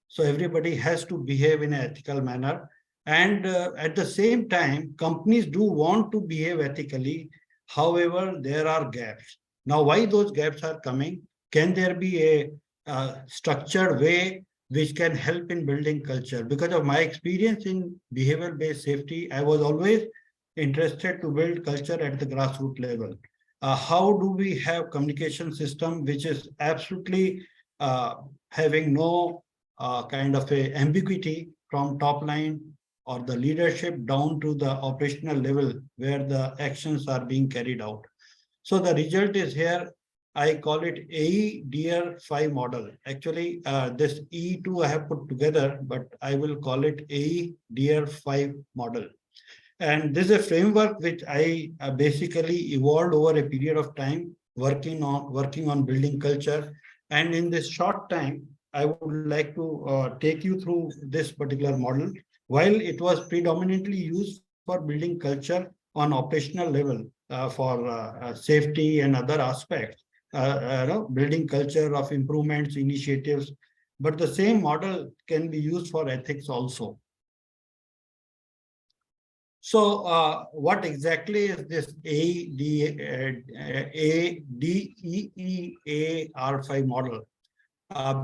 So everybody has to behave in an ethical manner. And at the same time, companies do want to behave ethically. However, there are gaps. Now, why those gaps are coming? Can there be a structured way which can help in building culture? Because of my experience in behavioral-based safety, I was always interested to build culture at the grassroots level. How do we have communication system which is absolutely having no kind of a ambiguity from top line or the leadership down to the operational level where the actions are being carried out? So the result is here. I call it AE-DR5 model. Actually, this E2 I have put together, but I will call it AE-DR5 model. And this is a framework which I basically evolved over a period of time, working on building culture. And in this short time, I would like to take you through this particular model. While it was predominantly used for building culture on operational level for safety and other aspects, building culture of improvements, initiatives, but the same model can be used for ethics also. So what exactly is this ADEAR5 model?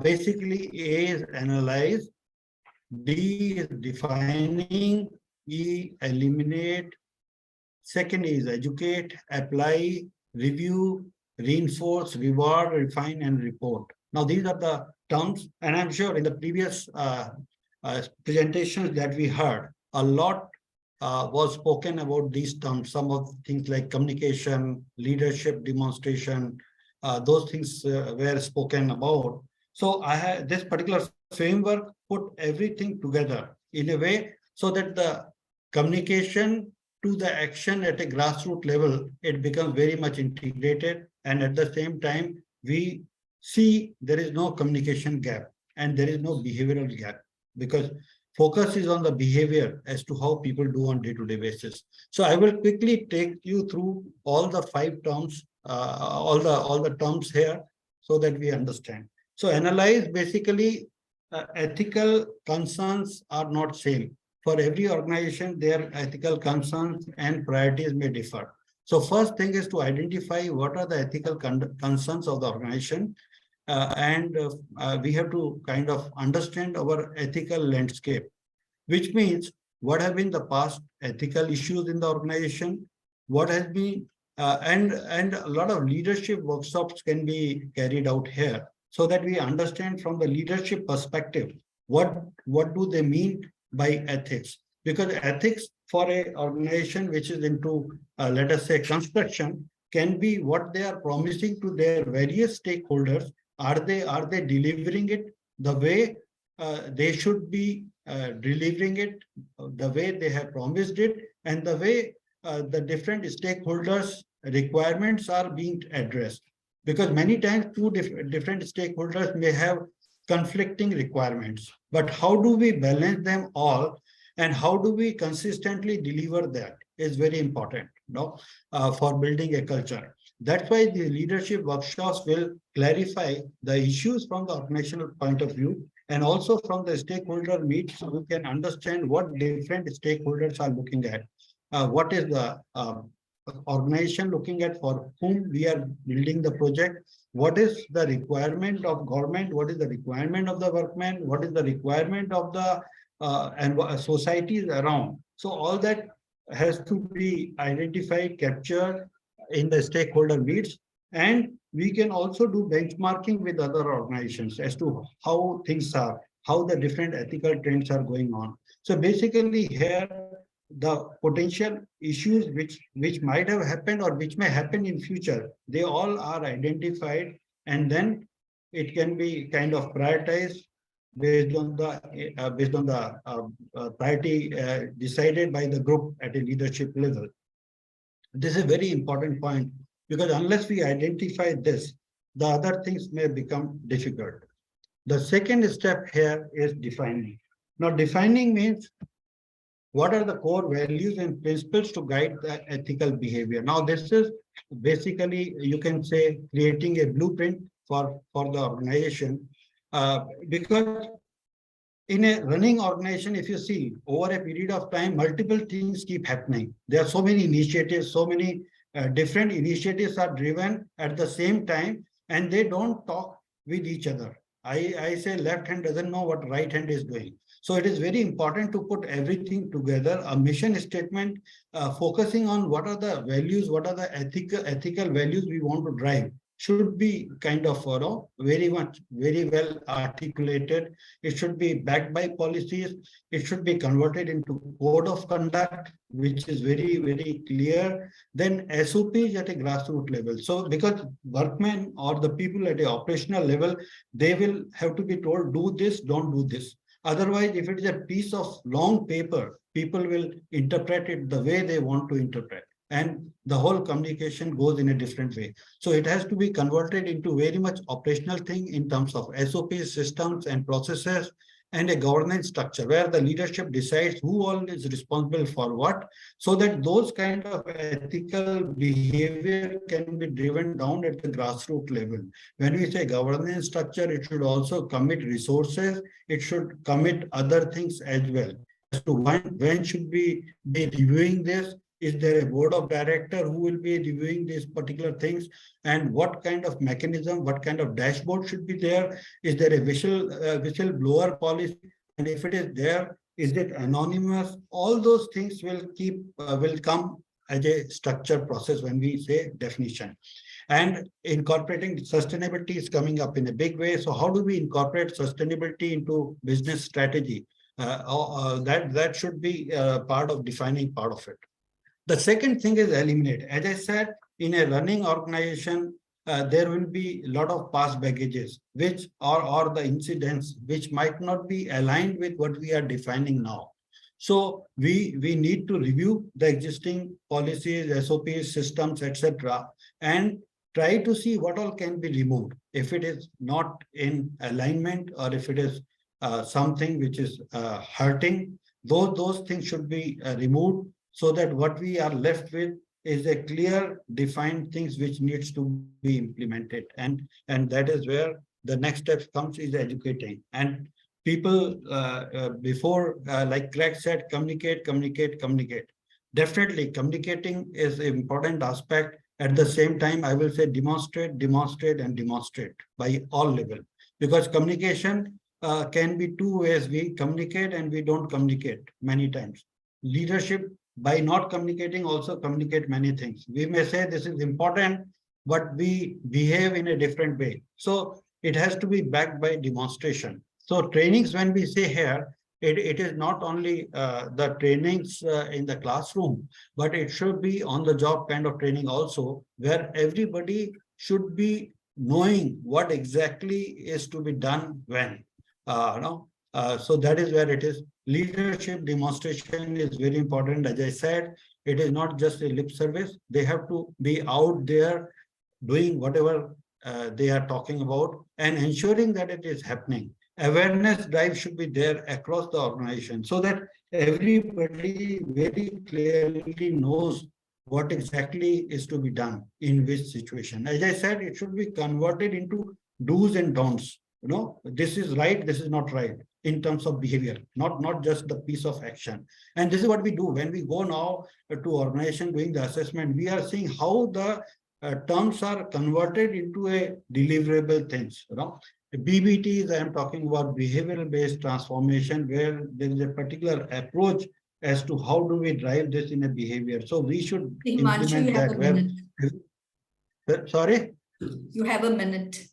Basically, A is analyze, D is defining, E eliminate, second is educate, apply, review, reinforce, reward, refine, and report. Now, these are the terms, and I'm sure in the previous presentations that we heard, a lot was spoken about these terms. Some of the things like communication, leadership, demonstration, those things were spoken about. So I have this particular framework put everything together in a way so that the communication to the action at a grassroots level, it becomes very much integrated. And at the same time, we see there is no communication gap and there is no behavioral gap, because focus is on the behavior as to how people do on day-to-day basis. So I will quickly take you through all the 5 terms, all the terms here, so that we understand. So analyze, basically, ethical concerns are not same. For every organization, their ethical concerns and priorities may differ. So first thing is to identify what are the ethical concerns of the organization. We have to kind of understand our ethical landscape, which means what have been the past ethical issues in the organization, what has been, and a lot of leadership workshops can be carried out here so that we understand from the leadership perspective, what do they mean by ethics? Because ethics for an organization which is into, let us say, construction, can be what they are promising to their various stakeholders. Are they delivering it the way they should be delivering it, the way they have promised it, and the way the different stakeholders' requirements are being addressed? Because many times two different stakeholders may have conflicting requirements, but how do we balance them all, and how do we consistently deliver that is very important, for building a culture. That's why the leadership workshops will clarify the issues from the organizational point of view, and also from the stakeholder meet, so we can understand what different stakeholders are looking at. What is the organization looking at, for whom we are building the project? What is the requirement of government? What is the requirement of the workmen? What is the requirement of the societies around? So all that has to be identified, captured in the stakeholder meets, And we can also do benchmarking with other organizations as to how things are, how the different ethical trends are going on. So basically here, the potential issues which might have happened or which may happen in future, they all are identified, and then it can be kind of prioritized based on the priority decided by the group at a leadership level. This is a very important point, because unless we identify this, the other things may become difficult. The second step here is defining. Now, defining means what are the core values and principles to guide the ethical behavior. Now, this is basically, you can say, creating a blueprint for the organization, because in a running organization, if you see over a period of time, multiple things keep happening. There are so many initiatives, so many different initiatives are driven at the same time, and they don't talk with each other. I say left hand doesn't know what right hand is doing. So it is very important to put everything together, a mission statement, focusing on what are the values, what are the ethical values we want to drive, should be kind of very well articulated. It should be backed by policies. It should be converted into code of conduct, which is very clear. Then SOPs at a grassroots level. So because workmen or the people at a operational level, they will have to be told, do this, don't do this. Otherwise, if it is a piece of long paper, people will interpret it the way they want to interpret, and the whole communication goes in a different way. So it has to be converted into very much operational thing in terms of SOPs, systems and processes, and a governance structure where the leadership decides who all is responsible for what, so that those kind of ethical behavior can be driven down at the grassroots level. When we say governance structure, it should also commit resources. It should commit other things as well. As to when should we be reviewing this? Is there a board of director who will be reviewing these particular things? And what kind of mechanism, what kind of dashboard should be there? Is there a whistleblower policy? And if it is there, is it anonymous? All those things will come as a structured process when we say definition. And incorporating sustainability is coming up in a big way. So how do we incorporate sustainability into business strategy? That should be part of defining part of it. The second thing is eliminate. As I said, in a running organization, there will be a lot of past baggages, which or the incidents which might not be aligned with what we are defining now. So we need to review the existing policies, SOPs, systems, etc., and try to see what all can be removed. If it is not in alignment, or if it is something which is hurting, those things should be removed, so that what we are left with is a clear, defined things which needs to be implemented. And that is where the next step comes, is educating. And people before, like Craig said, communicate. Definitely communicating is an important aspect. At the same time, I will say demonstrate by all level. Because communication can be two ways. We communicate and we don't communicate many times. Leadership, by not communicating, also communicate many things. We may say this is important, but we behave in a different way. So it has to be backed by demonstration. So trainings, when we say here, it is not only the trainings in the classroom, but it should be on the job kind of training also, where everybody should be knowing what exactly is to be done when. So that is where it is. Leadership demonstration is very important. As I said, it is not just a lip service. They have to be out there doing whatever they are talking about and ensuring that it is happening. Awareness drive should be there across the organization, so that everybody very clearly knows what exactly is to be done in which situation. As I said, it should be converted into do's and don'ts. This is right, this is not right, in terms of behavior, not just the piece of action. And this is what we do when we go now to organization doing the assessment. We are seeing how the terms are converted into a deliverable things. BBTs, I am talking about behavioral based transformation, where there is a particular approach as to how do we drive this in a behavior. So we should implement that. Sorry. You have a minute.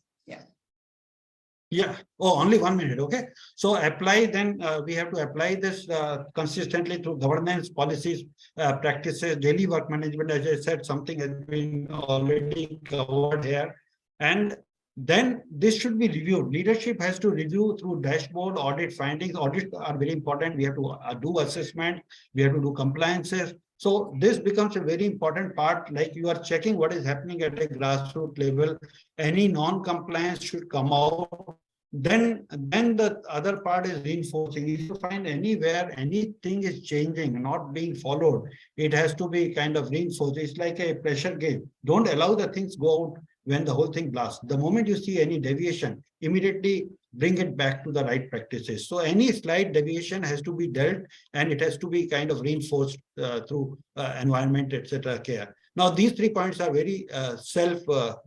Yeah, oh, only 1 minute, okay. So apply, then we have to apply this consistently through governance, policies, practices, daily work management. As I said, something has been already covered here. And then this should be reviewed. Leadership has to review through dashboard, audit findings. Audits are very important. We have to do assessment. We have to do compliances. So this becomes a very important part, like you are checking what is happening at a grassroots level. Any non-compliance should come out. Then the other part is reinforcing. If you find anywhere anything is changing, not being followed, it has to be kind of reinforced. It's like a pressure gauge. Don't allow the things go out when the whole thing blasts. The moment you see any deviation, immediately bring it back to the right practices. So any slight deviation has to be dealt, and it has to be kind of reinforced through environment, etc. care. Now, these 3 points are very self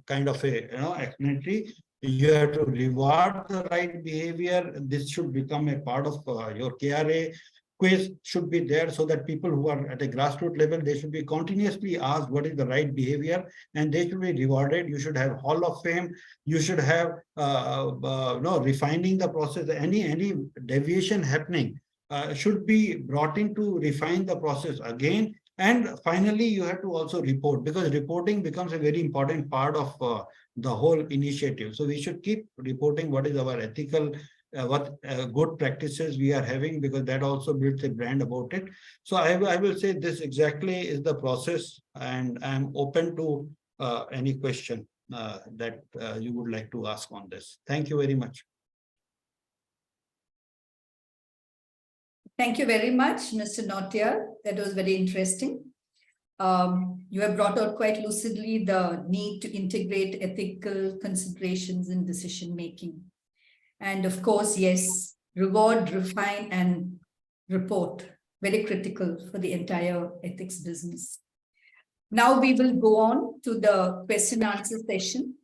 kind of a explanatory. You have to reward the right behavior. This should become a part of your KRA. Quiz should be there so that people who are at a grassroots level, they should be continuously asked what is the right behavior, and they should be rewarded. You should have Hall of Fame. You should have refining the process. Any deviation happening should be brought in to refine the process again. And finally, you have to also report, because reporting becomes a very important part of the whole initiative. So we should keep reporting what is our ethical, what good practices we are having, because that also builds a brand about it. So I will say this exactly is the process, and I'm open to any question that you would like to ask on this. Thank you very much. Thank you very much, Mr. Nautiyal. That was very interesting. You have brought out quite lucidly the need to integrate ethical considerations in decision-making. And of course, yes, reward, refine, and report, very critical for the entire ethics business. Now we will go on to the question and answer session.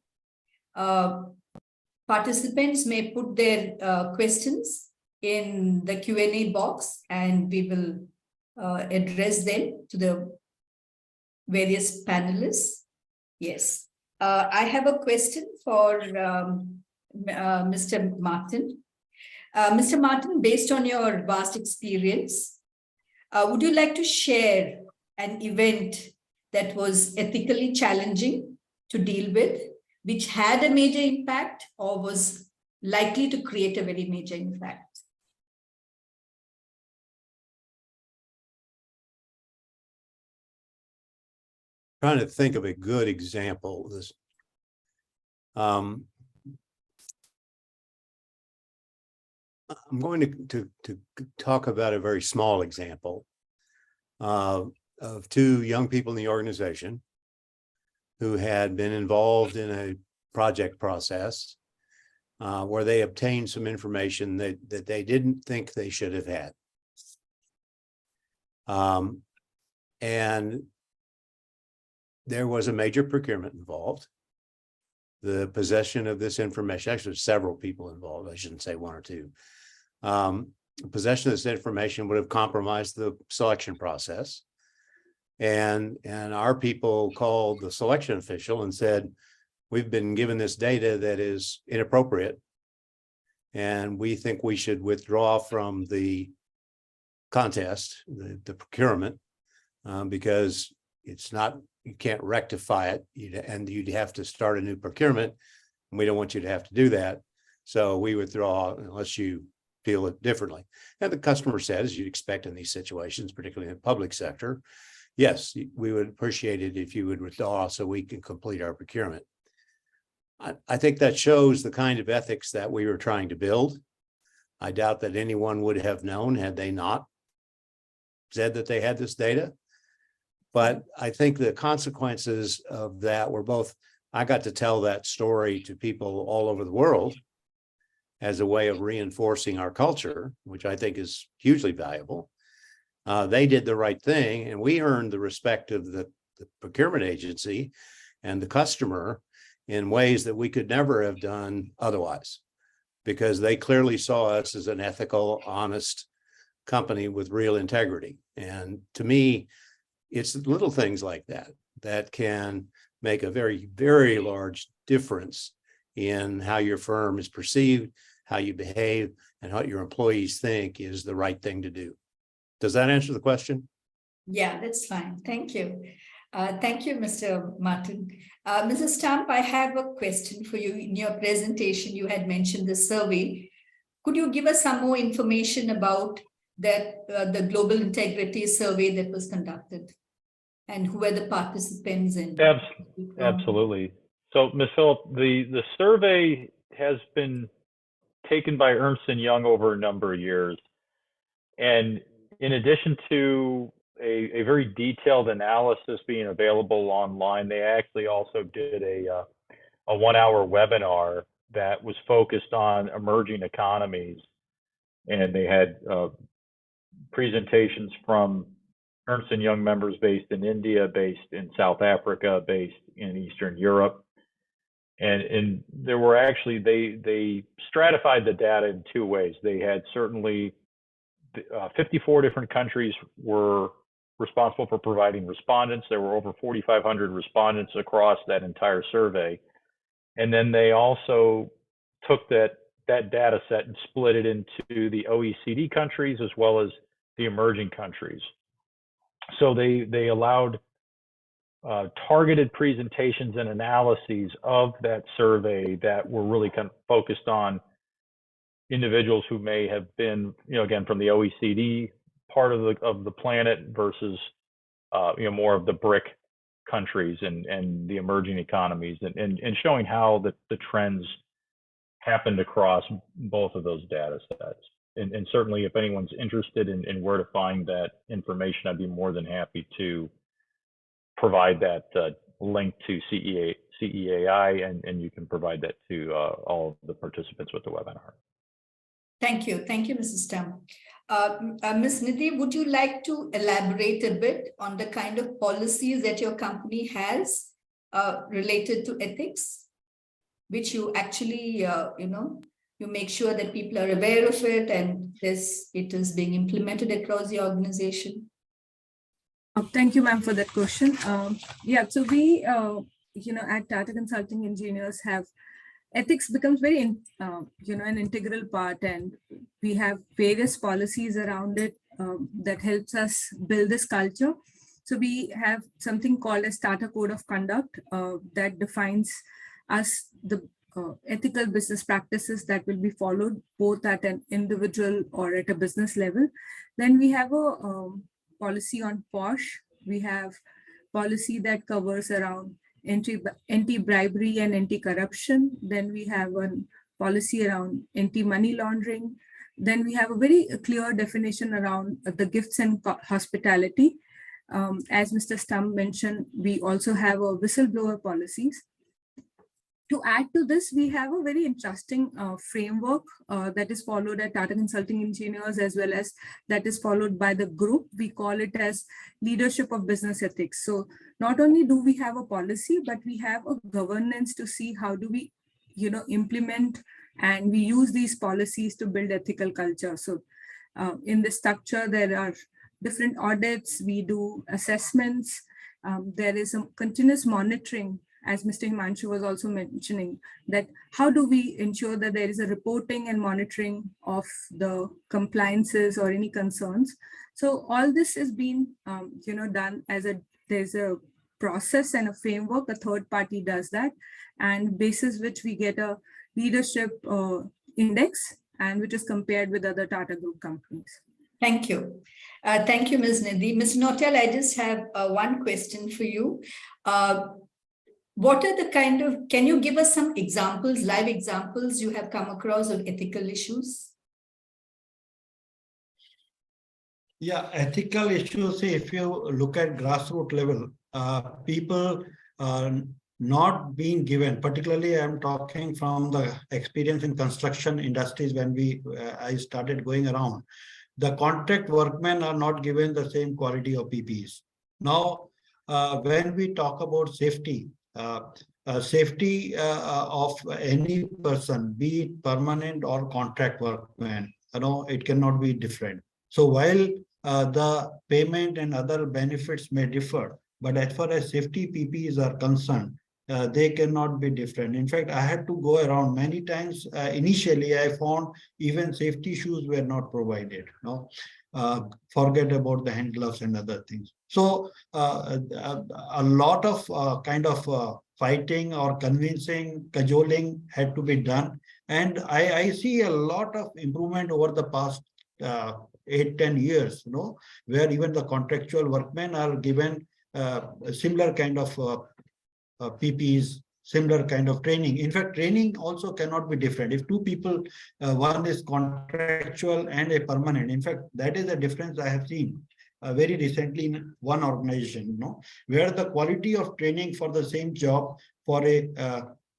Participants may put their questions in the Q&A box, and we will address them to the various panelists. Yes, I have a question for Mr. Martin. Mr. Martin, based on your vast experience, would you like to share an event that was ethically challenging to deal with, which had a major impact or was likely to create a very major impact? Trying to think of a good example of this. I'm going to talk about a very small example of 2 young people in the organization who had been involved in a project process where they obtained some information that they didn't think they should have had. And there was a major procurement involved. The possession of this information, actually several people involved, I shouldn't say 1 or 2. Possession of this information would have compromised the selection process. And our people called the selection official and said, we've been given this data that is inappropriate, and we think we should withdraw from the contest, the procurement, because it's not, you can't rectify it, and you'd have to start a new procurement, and we don't want you to have to do that. So we withdraw unless you feel it differently. And the customer said, as you'd expect in these situations, particularly in the public sector, yes, we would appreciate it if you would withdraw so we can complete our procurement. I think that shows the kind of ethics that we were trying to build. I doubt that anyone would have known had they not said that they had this data. But I think the consequences of that were both, I got to tell that story to people all over the world as a way of reinforcing our culture, which I think is hugely valuable. They did the right thing, and we earned the respect of the procurement agency and the customer in ways that we could never have done otherwise, because they clearly saw us as an ethical, honest company with real integrity. And to me, it's little things like that that can make a very, very large difference in how your firm is perceived, how you behave, and what your employees think is the right thing to do. Does that answer the question? Yeah, that's fine. Thank you. Thank you, Mr. Martin. Mrs. Stump, I have a question for you. In your presentation, you had mentioned the survey. Could you give us some more information about that, the Global Integrity Survey that was conducted? And who were the participants in? Absolutely. So, Ms. Phillip, the survey has been taken by Ernst & Young over a number of years. And in addition to a very detailed analysis being available online, they actually also did a 1-hour webinar that was focused on emerging economies. And they had presentations from Ernst & Young members based in India, based in South Africa, based in Eastern Europe. And there were actually, they stratified the data in two ways. They had certainly 54 different countries were responsible for providing respondents. There were over 4,500 respondents across that entire survey. And then they also took that data set and split it into the OECD countries as well as the emerging countries. So they allowed targeted presentations and analyses of that survey that were really kind of focused on individuals who may have been, again, from the OECD part of the planet versus, more of the BRIC countries and the emerging economies, and showing how the trends happened across both of those data sets. And certainly, if anyone's interested in where to find that information, I'd be more than happy to provide that link to CEAI, and you can provide that to all of the participants with the webinar. Thank you. Thank you, Mrs. Stump. Ms. Nidhi, would you like to elaborate a bit on the kind of policies that your company has related to ethics, which you actually, you make sure that people are aware of it and it is being implemented across the organization? Thank you, ma'am, for that question. Yeah, so we, at Tata Consulting Engineers have ethics becomes very, an integral part, and we have various policies around it that helps us build this culture. So we have something called as Tata Code of Conduct that defines us the ethical business practices that will be followed both at an individual or at a business level. Then we have a policy on POSH. We have policy that covers around anti-bribery and anti-corruption. Then we have a policy around anti-money laundering. Then we have a very clear definition around the gifts and hospitality. As Mr. Stump mentioned, we also have a whistleblower policies. To add to this, we have a very interesting framework that is followed at Tata Consulting Engineers, as well as that is followed by the group. We call it as leadership of business ethics. So not only do we have a policy, but we have a governance to see how do we, implement, and we use these policies to build ethical culture. So in the structure, there are different audits, we do assessments, there is a continuous monitoring, as Mr. Himanshu was also mentioning, that how do we ensure that there is a reporting and monitoring of the compliances or any concerns. So all this is being, done as there's a process and a framework, a third party does that, and basis which we get a leadership index, and which is compared with other Tata Group companies. Thank you. Thank you, Ms. Nidhi. Ms. Nautel, I just have one question for you. What are the can you give us some examples, live examples you have come across of ethical issues? Yeah, ethical issues, see, if you look at grassroots level, people are not being given, particularly I'm talking from the experience in construction industries when I started going around, the contract workmen are not given the same quality of PPEs. Now, when we talk about safety, safety of any person, be it permanent or contract workman, it cannot be different. So while the payment and other benefits may differ, But as far as safety PPEs are concerned, they cannot be different. In fact, I had to go around many times. Initially, I found even safety shoes were not provided. No, forget about the hand gloves and other things. So a lot of kind of fighting or convincing, cajoling had to be done. And I see a lot of improvement over the past 8-10 years, where even the contractual workmen are given similar kind of PPs, similar kind of training. In fact, training also cannot be different. If two people, one is contractual and a permanent, in fact, that is the difference I have seen very recently in one organization, where the quality of training for the same job for a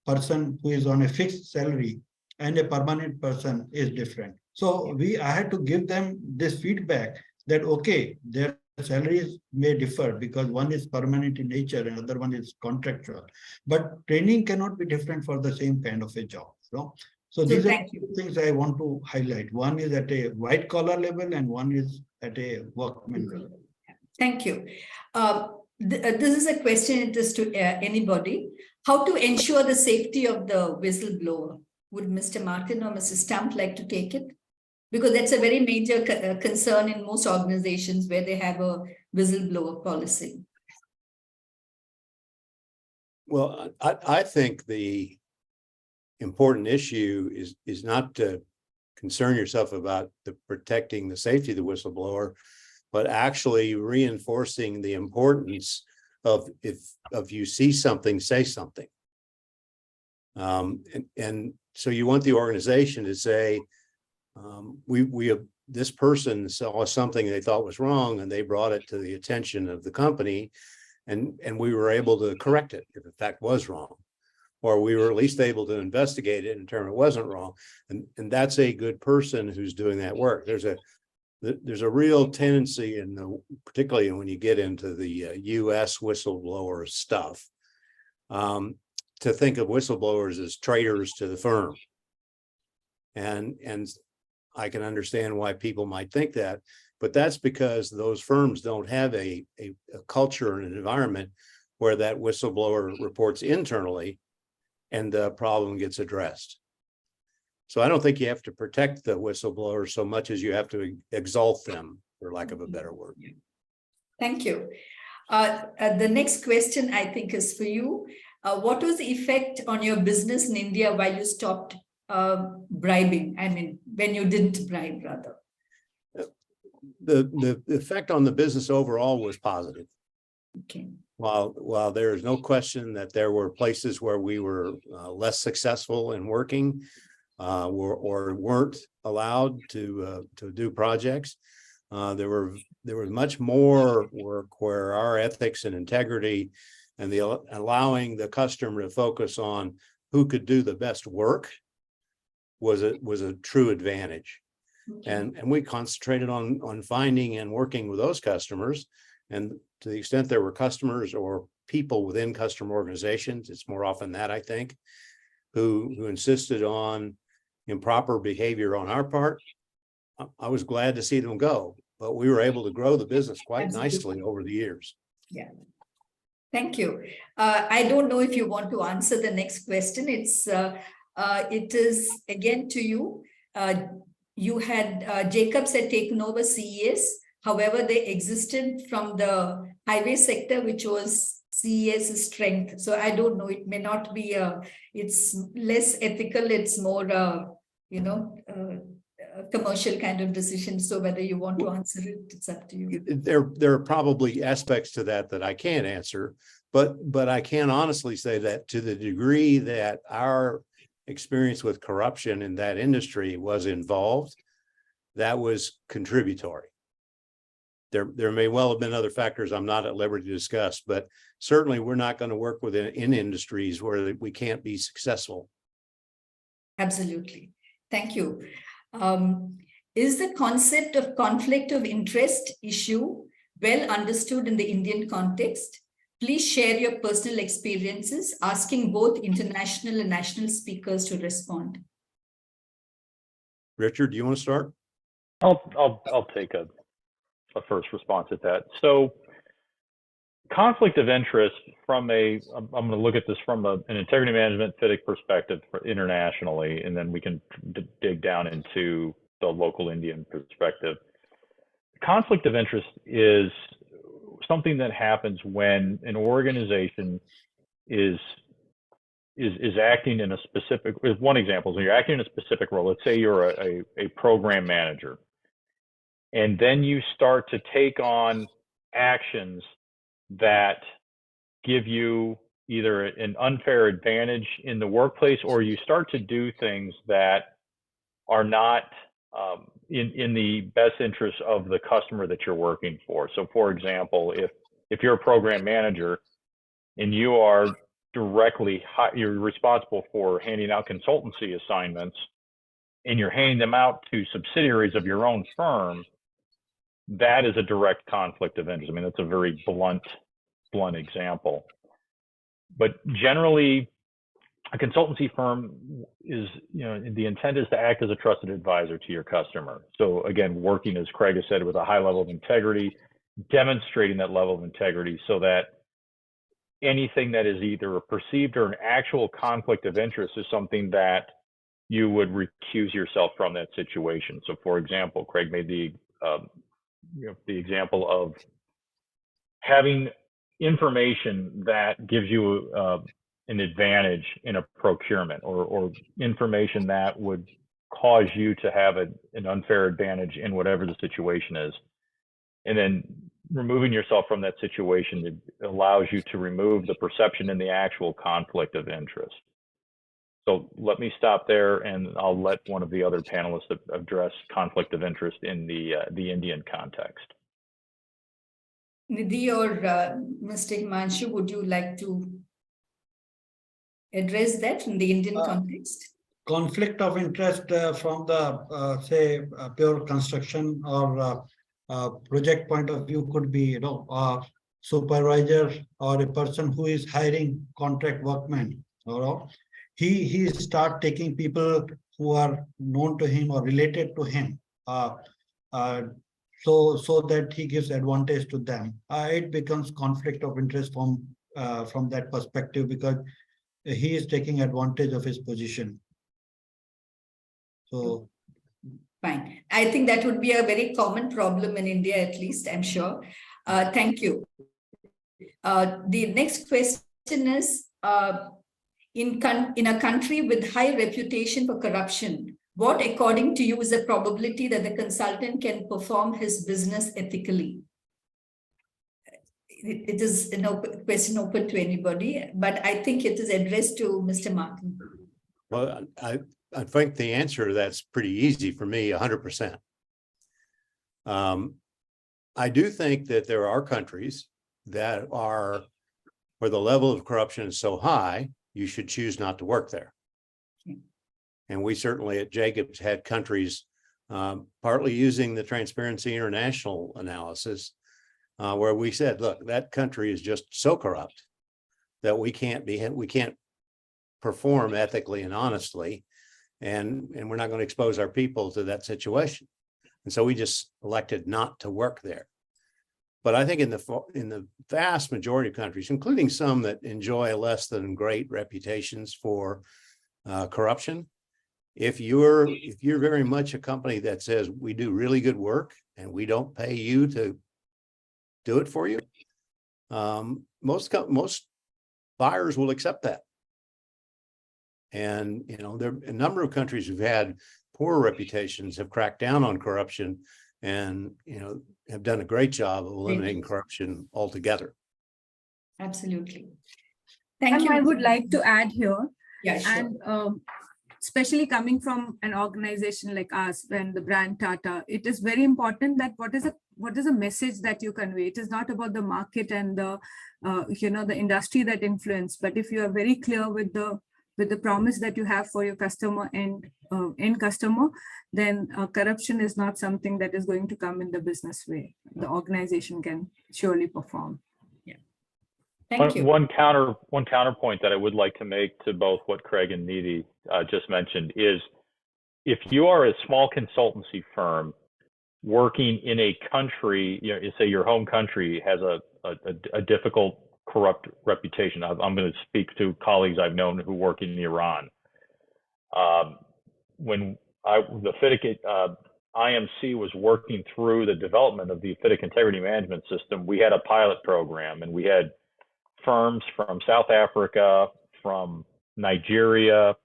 person who is on a fixed salary and a permanent person is different. So I had to give them this feedback that, okay, their salaries may differ because one is permanent in nature and other one is contractual, but training cannot be different for the same kind of a job. So these are two things I want to highlight. One is at a white collar level and one is at a workman level. Thank you. This is a question it is to anybody. How to ensure the safety of the whistleblower? Would Mr. Martin or Mr. Stump like to take it? Because that's a very major concern in most organizations where they have a whistleblower policy. Well, I think the important issue is not to concern yourself about protecting the safety of the whistleblower, but actually reinforcing the importance of if you see something, say something. And so you want the organization to say, this person saw something they thought was wrong and they brought it to the attention of the company, and we were able to correct it if in fact was wrong, or we were at least able to investigate it and determine it wasn't wrong. And that's a good person who's doing that work. There's a real tendency particularly when you get into the US whistleblower stuff, to think of whistleblowers as traitors to the firm. And I can understand why people might think that, but that's because those firms don't have a culture and an environment where that whistleblower reports internally and the problem gets addressed. So I don't think you have to protect the whistleblower so much as you have to exalt them, for lack of a better word. Thank you. The next question I think is for you. What was the effect on your business in India while you stopped bribing? I mean, when you didn't bribe, rather. The effect on the business overall was positive. Okay. While there is no question that there were places where we were less successful in working, or weren't allowed to do projects, there was much more work where our ethics and integrity and allowing the customer to focus on who could do the best work was a true advantage. Okay. And we concentrated on finding and working with those customers. And to the extent there were customers or people within customer organizations, it's more often that, I think, who insisted on improper behavior on our part, I was glad to see them go, but we were able to grow the business quite nicely over the years. Yeah. Thank you. I don't know if you want to answer the next question. It is again to you. You had Jacobs had taken over CES. However, they existed from the highway sector, which was CES's strength. So I don't know, it may not be it's less ethical, it's more a commercial kind of decision. So whether you want to answer it, it's up to you. There are probably aspects to that I can't answer, but I can honestly say that to the degree that our experience with corruption in that industry was involved, that was contributory. There may well have been other factors I'm not at liberty to discuss, but certainly we're not going to work in industries where we can't be successful. Absolutely. Thank you. Is the concept of conflict of interest issue well understood in the Indian context? Please share your personal experiences, asking both international and national speakers to respond. Richard, do you want to start? I'll take a first response at that. So conflict of interest I'm going to look at this from an integrity management FIDIC perspective internationally, and then we can dig down into the local Indian perspective. Conflict of interest is something that happens when an organization is acting in a specific, one example, so you're acting in a specific role. Let's say you're a program manager, and then you start to take on actions that give you either an unfair advantage in the workplace, or you start to do things that are not in the best interest of the customer that you're working for. So for example, if you're a program manager and you are you're responsible for handing out consultancy assignments, and you're handing them out to subsidiaries of your own firm, that is a direct conflict of interest. I mean, that's a very blunt example. But generally, a consultancy firm is, the intent is to act as a trusted advisor to your customer. So again, working, as Craig has said, with a high level of integrity, demonstrating that level of integrity so that anything that is either a perceived or an actual conflict of interest is something that you would recuse yourself from that situation. So for example, Craig made the example of having information that gives you an advantage in a procurement, or information that would cause you to have an unfair advantage in whatever the situation is. And then removing yourself from that situation, it allows you to remove the perception and the actual conflict of interest. So let me stop there, and I'll let one of the other panelists address conflict of interest in the Indian context. Nidhi or Mr. Himanshu, would you like to address that in the Indian context? Conflict of interest from the say pure construction or project point of view could be, a supervisor or a person who is hiring contract workmen. He start taking people who are known to him or related to him, so that he gives advantage to them. It becomes conflict of interest from that perspective, because he is taking advantage of his position. So. Fine. I think that would be a very common problem in India, at least, I'm sure. Thank you. The next question is, in a country with high reputation for corruption, what, according to you, is the probability that the consultant can perform his business ethically? It is a question open to anybody, but I think it is addressed to Mr. Martin. Well, I think the answer to that's pretty easy for me, 100%. I do think that there are countries that are, where the level of corruption is so high, you should choose not to work there. And we certainly at Jacobs had countries, partly using the Transparency International analysis, where we said, look, that country is just so corrupt that we can't perform ethically and honestly, and we're not going to expose our people to that situation. And so we just elected not to work there. But I think in the vast majority of countries, including some that enjoy less than great reputations for corruption, if you're very much a company that says we do really good work and we don't pay you to do it for you, most buyers will accept that. And there are a number of countries who've had poor reputations have cracked down on corruption, and have done a great job of eliminating corruption altogether. Absolutely. Thank And you. I would like to add here, Yeah, sure. and especially coming from an organization like us, when the brand Tata, it is very important that what is a message that you convey. It is not about the market and the the industry that influence, but if you are very clear with the promise that you have for your customer and end customer, then corruption is not something that is going to come in the business way. The organization can surely perform. Thank you. One counterpoint that I would like to make to both what Craig and Nidhi just mentioned is, if you are a small consultancy firm working in a country, you know, say your home country has a difficult, corrupt reputation. I'm going to speak to colleagues I've known who work in Iran. When the FIDIC IMC was working through the development of the FIDIC Integrity Management System, we had a pilot program, and we had firms from South Africa, from Nigeria,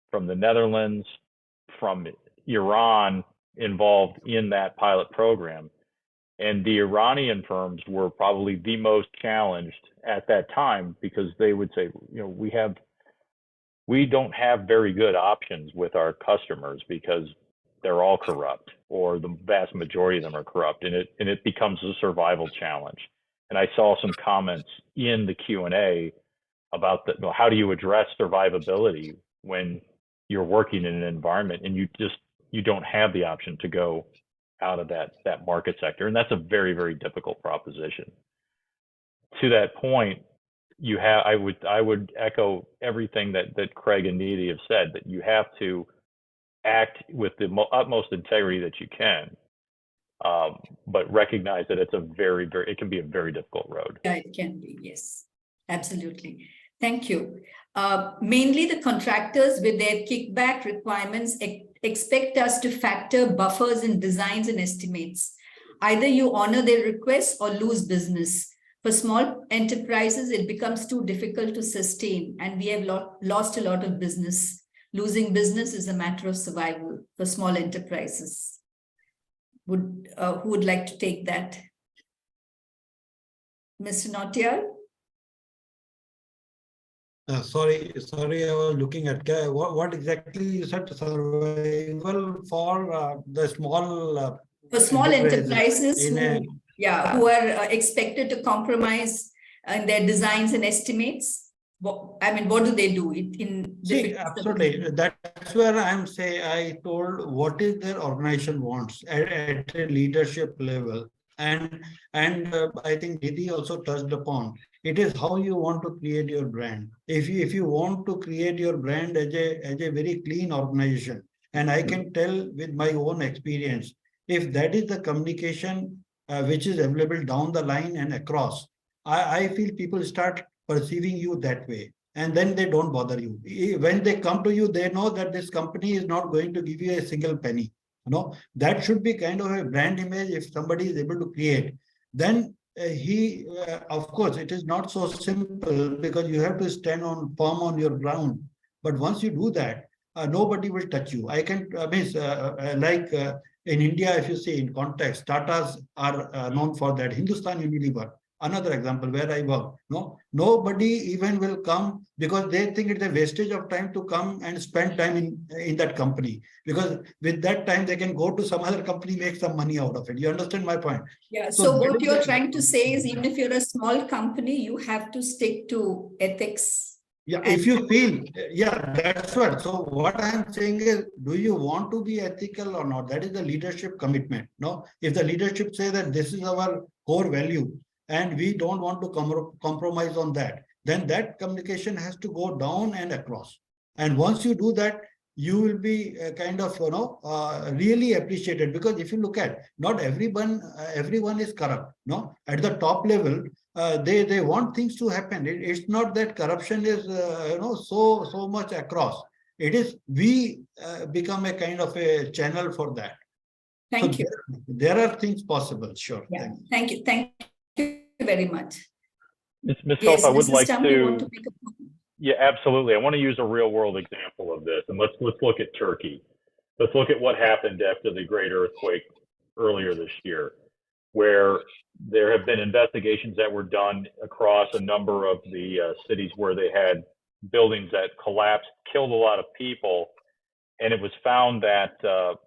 from the Netherlands, from Iran involved in that pilot program. And the Iranian firms were probably the most challenged at that time, because they would say, you know, we don't have very good options with our customers because they're all corrupt, or the vast majority of them are corrupt, and it becomes a survival challenge. And I saw some comments in the Q&A about how do you address survivability when you're working in an environment and you don't have the option to go out of that market sector. And that's a very, very difficult proposition. To that point, I would echo everything that Craig and Nidhi have said, that you have to act with the utmost integrity that you can, but recognize that it can be a very difficult road. Yeah, it can be, yes, absolutely. Thank you. Mainly the contractors with their kickback requirements expect us to factor buffers in designs and estimates. Either you honor their requests or lose business. For small enterprises, it becomes too difficult to sustain, and we have lost a lot of business. Losing business is a matter of survival for small enterprises. Who would like to take that? Mr. Nautiyal? Sorry, I was looking at what exactly you said. Survival for the small. For small enterprises who are expected to compromise in their designs and estimates. What do they do? Absolutely. That's where I told what is their organization wants at a leadership level. And I think Nidhi also touched upon, it is how you want to create your brand. If you want to create your brand as a very clean organization, and I can tell with my own experience, if that is the communication which is available down the line and across, I feel people start perceiving you that way, and then they don't bother you. When they come to you, they know that this company is not going to give you a single penny. That should be kind of a brand image if somebody is able to create. Then of course, it is not so simple, because you have to stand firm on your ground. But once you do that, nobody will touch you. In India, if you see in context, Tatas are known for that. Hindustan Unilever, another example where I work. Nobody even will come, because they think it's a wastage of time to come and spend time in that company, because with that time they can go to some other company, make some money out of it. You understand my point? Yeah. So what you're trying to say is, even if you're a small company, you have to stick to ethics. Yeah, if you feel, that's what. So what I'm saying is, do you want to be ethical or not? That is the leadership commitment. If the leadership say that this is our core value and we don't want to compromise on that, then that communication has to go down and across. And once you do that, you will be really appreciated. Because if you look at, not everyone is corrupt. At the top level, they want things to happen. It's not that corruption is so much across. It is we become a kind of a channel for that. Thank you. There are things possible. Sure. Yeah. Thank you very much. Ms. Phelps, I would like to. Yeah, absolutely. I want to use a real world example of this, and let's look at Turkey. Let's look at what happened after the great earthquake earlier this year, where there have been investigations that were done across a number of the cities where they had buildings that collapsed, killed a lot of people, and it was found that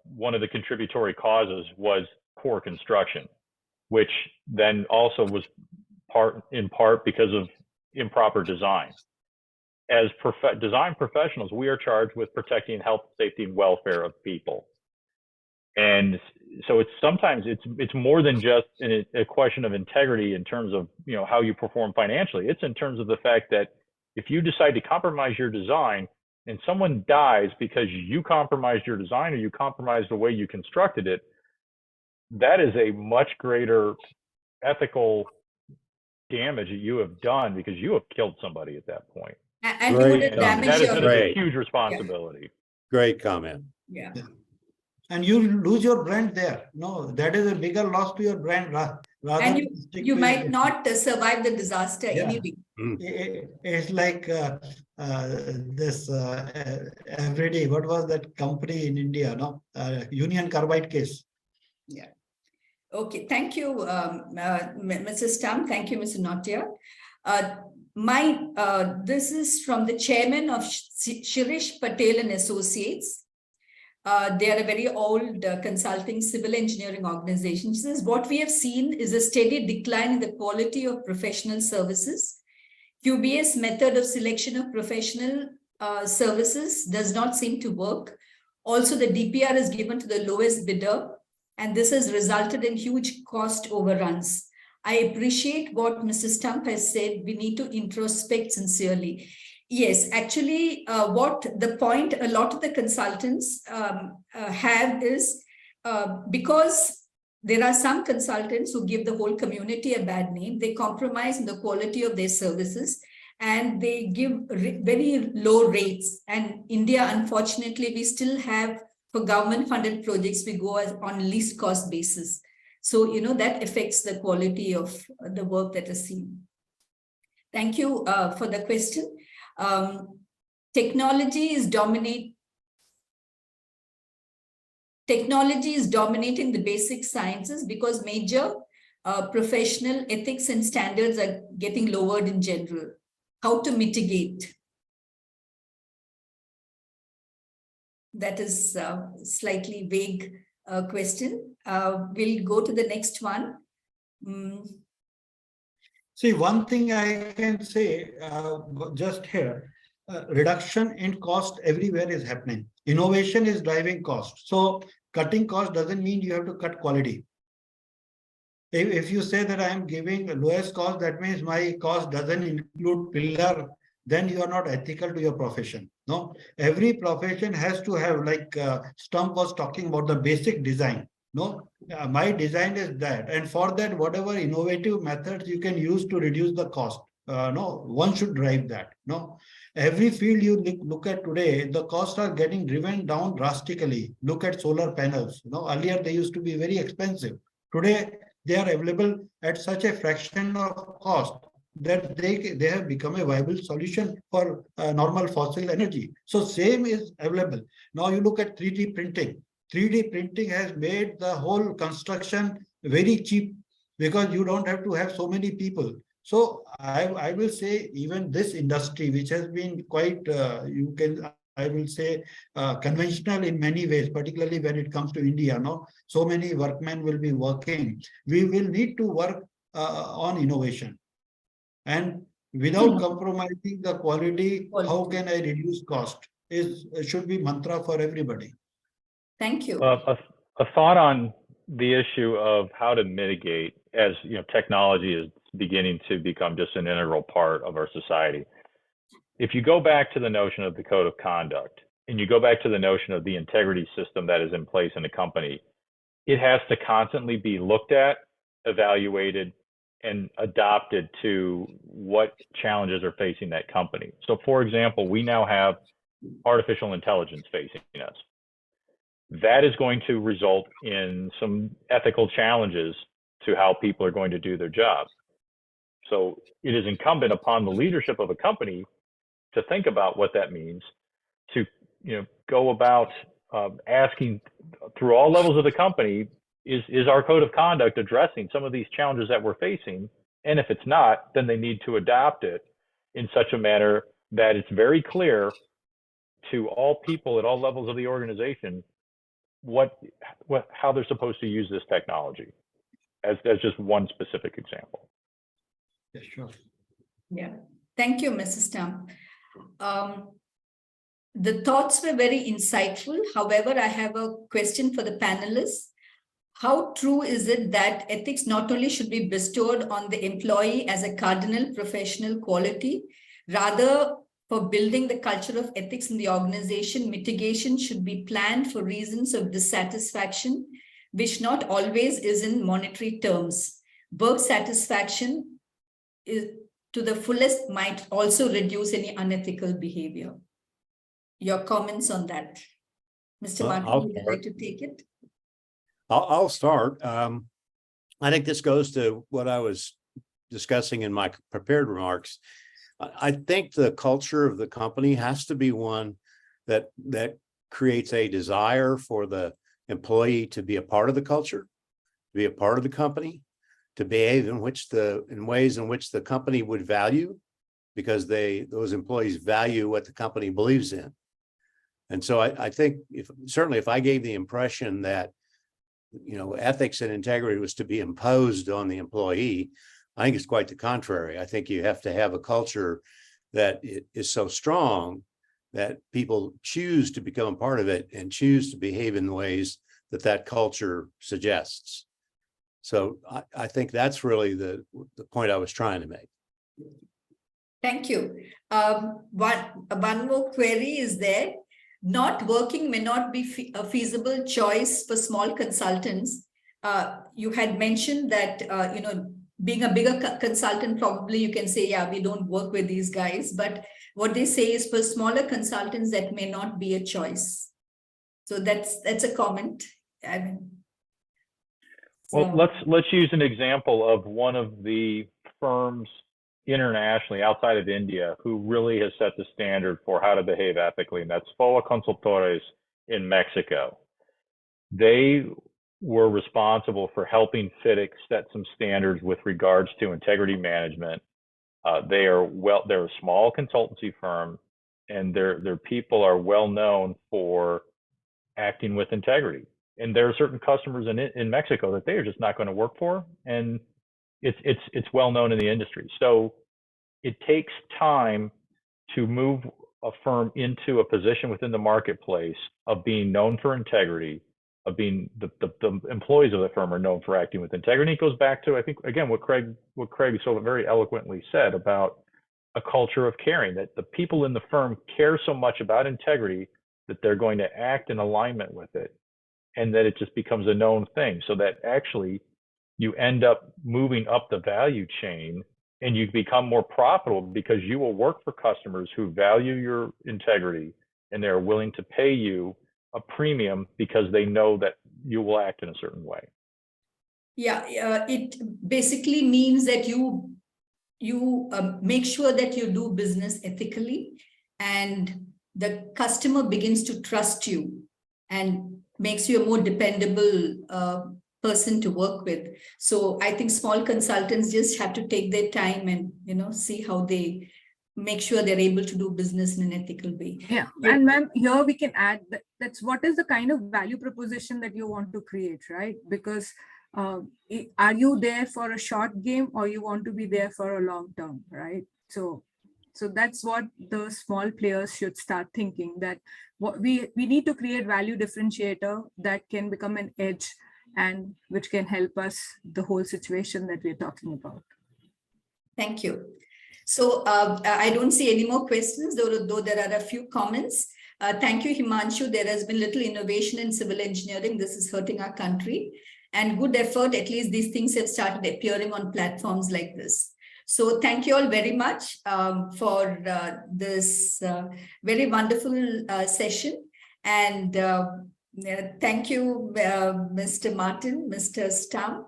one of the contributory causes was poor construction, which then also was in part because of improper design. As design professionals, we are charged with protecting health, safety, and welfare of people. And so sometimes it's more than just a question of integrity in terms of how you perform financially. It's in terms of the fact that if you decide to compromise your design and someone dies because you compromised your design or you compromised the way you constructed it, that is a much greater ethical damage that you have done because you have killed somebody at that point. And you would Great have comment. damaged That is your, a Great. huge responsibility. Great comment. yeah. And you lose your brand there. No, that is a bigger loss to your brand rather And than stick you with might it. not survive the disaster Yeah. anyway. It's like this everyday, what was that company in India, no? Union Carbide case. Okay, thank you, Mrs. Tam. Thank you, Mr. Notia. This is from the chairman of Shirish Patel and Associates. They are a very old consulting civil engineering organization. She says, what we have seen is a steady decline in the quality of professional services. QBS method of selection of professional services does not seem to work. Also, the DPR is given to the lowest bidder, and this has resulted in huge cost overruns. I appreciate what Mrs. Stump has said. We need to introspect sincerely. Yes, actually, what the point a lot of the consultants have is because there are some consultants who give the whole community a bad name, they compromise in the quality of their services and they give very low rates. And India, unfortunately, we still have, for government funded projects, we go on least cost basis. So, that affects the quality of the work that is seen. Thank you for the question. Technology is dominating the basic sciences because major professional ethics and standards are getting lowered in general. How to mitigate? That is a slightly vague question. We'll go to the next one. See, one thing I can say just here, reduction in cost everywhere is happening. Innovation is driving cost. So cutting cost doesn't mean you have to cut quality. If you say that I am giving the lowest cost, that means my cost doesn't include pillar, then you are not ethical to your profession. No, every profession has to have, like Stump was talking about the basic design. No, my design is that. And for that, whatever innovative methods you can use to reduce the cost. No, one should drive that. No, every field you look at today, the costs are getting driven down drastically. Look at solar panels. Earlier they used to be very expensive. Today, they are available at such a fraction of cost that they have become a viable solution for normal fossil energy. So same is available. Now you look at 3D printing. 3D printing has made the whole construction very cheap because you don't have to have so many people. So I will say even this industry, which has been quite, I will say, conventional in many ways, particularly when it comes to India. No, so many workmen will be working. We will need to work on innovation, and without compromising the quality. How can I reduce cost? Should be mantra for everybody. Thank you. A thought on the issue of how to mitigate, as technology is beginning to become just an integral part of our society. If you go back to the notion of the code of conduct, and you go back to the notion of the integrity system that is in place in a company, it has to constantly be looked at, evaluated, and adopted to what challenges are facing that company. So for example, we now have artificial intelligence facing us. That is going to result in some ethical challenges to how people are going to do their jobs. So it is incumbent upon the leadership of a company to think about what that means, to go about asking through all levels of the company, is our code of conduct addressing some of these challenges that we're facing? And if it's not, then they need to adopt it in such a manner that it's very clear to all people at all levels of the organization how they're supposed to use this technology, as just one specific example. Yeah, sure. Yeah, thank you, Mrs. Stump. The thoughts were very insightful. However, I have a question for the panelists. How true is it that ethics not only should be bestowed on the employee as a cardinal professional quality, rather for building the culture of ethics in the organization, mitigation should be planned for reasons of dissatisfaction which not always is in monetary terms. Work satisfaction is, to the fullest, might also reduce any unethical behavior. Your comments on that? Mr. Well, Martin, I'll would you like to take it? I'll start. I think this goes to what I was discussing in my prepared remarks. I think the culture of the company has to be one that creates a desire for the employee to be a part of the culture, to be a part of the company, to behave in ways in which the company would value, because those employees value what the company believes in. And so I think if I gave the impression that, ethics and integrity was to be imposed on the employee, I think it's quite the contrary. I think you have to have a culture that is so strong that people choose to become a part of it and choose to behave in ways that culture suggests. So I think that's really the point I was trying to make. Thank you. One more query is there. Not working may not be a feasible choice for small consultants. You had mentioned that, being a bigger consultant, probably you can say, yeah, we don't work with these guys. But what they say is for smaller consultants, that may not be a choice. So that's a comment. Well, let's use an example of one of the firms internationally outside of India who really has set the standard for how to behave ethically, and that's FOA Consultores in Mexico. They were responsible for helping FITIC set some standards with regards to integrity management. They're a small consultancy firm, and their people are well known for acting with integrity. And there are certain customers in Mexico that they are just not going to work for, and it's well known in the industry. So it takes time to move a firm into a position within the marketplace of being known for integrity, of being the employees of the firm are known for acting with integrity. It goes back to, I think, again, what Craig so very eloquently said about a culture of caring, that the people in the firm care so much about integrity that they're going to act in alignment with it, and that it just becomes a known thing, so that actually you end up moving up the value chain and you become more profitable because you will work for customers who value your integrity and they're willing to pay you a premium because they know that you will act in a certain way. Yeah, it basically means that you make sure that you do business ethically, and the customer begins to trust you and makes you a more dependable person to work with. So I think small consultants just have to take their time and see how they make sure they're able to do business in an ethical way. Yeah, and ma'am, here we can add that's what is the kind of value proposition that you want to create, right? Because are you there for a short game, or you want to be there for a long term, right? So that's what the small players should start thinking, that what we need to create value differentiator that can become an edge and which can help us the whole situation that we're talking about. Thank you. So I don't see any more questions, though there are a few comments. Thank you, Himanshu. There has been little innovation in civil engineering. This is hurting our country. And good effort, at least these things have started appearing on platforms like this. So thank you all very much for this very wonderful session. And thank you, Mr. Martin, Mr. Stump,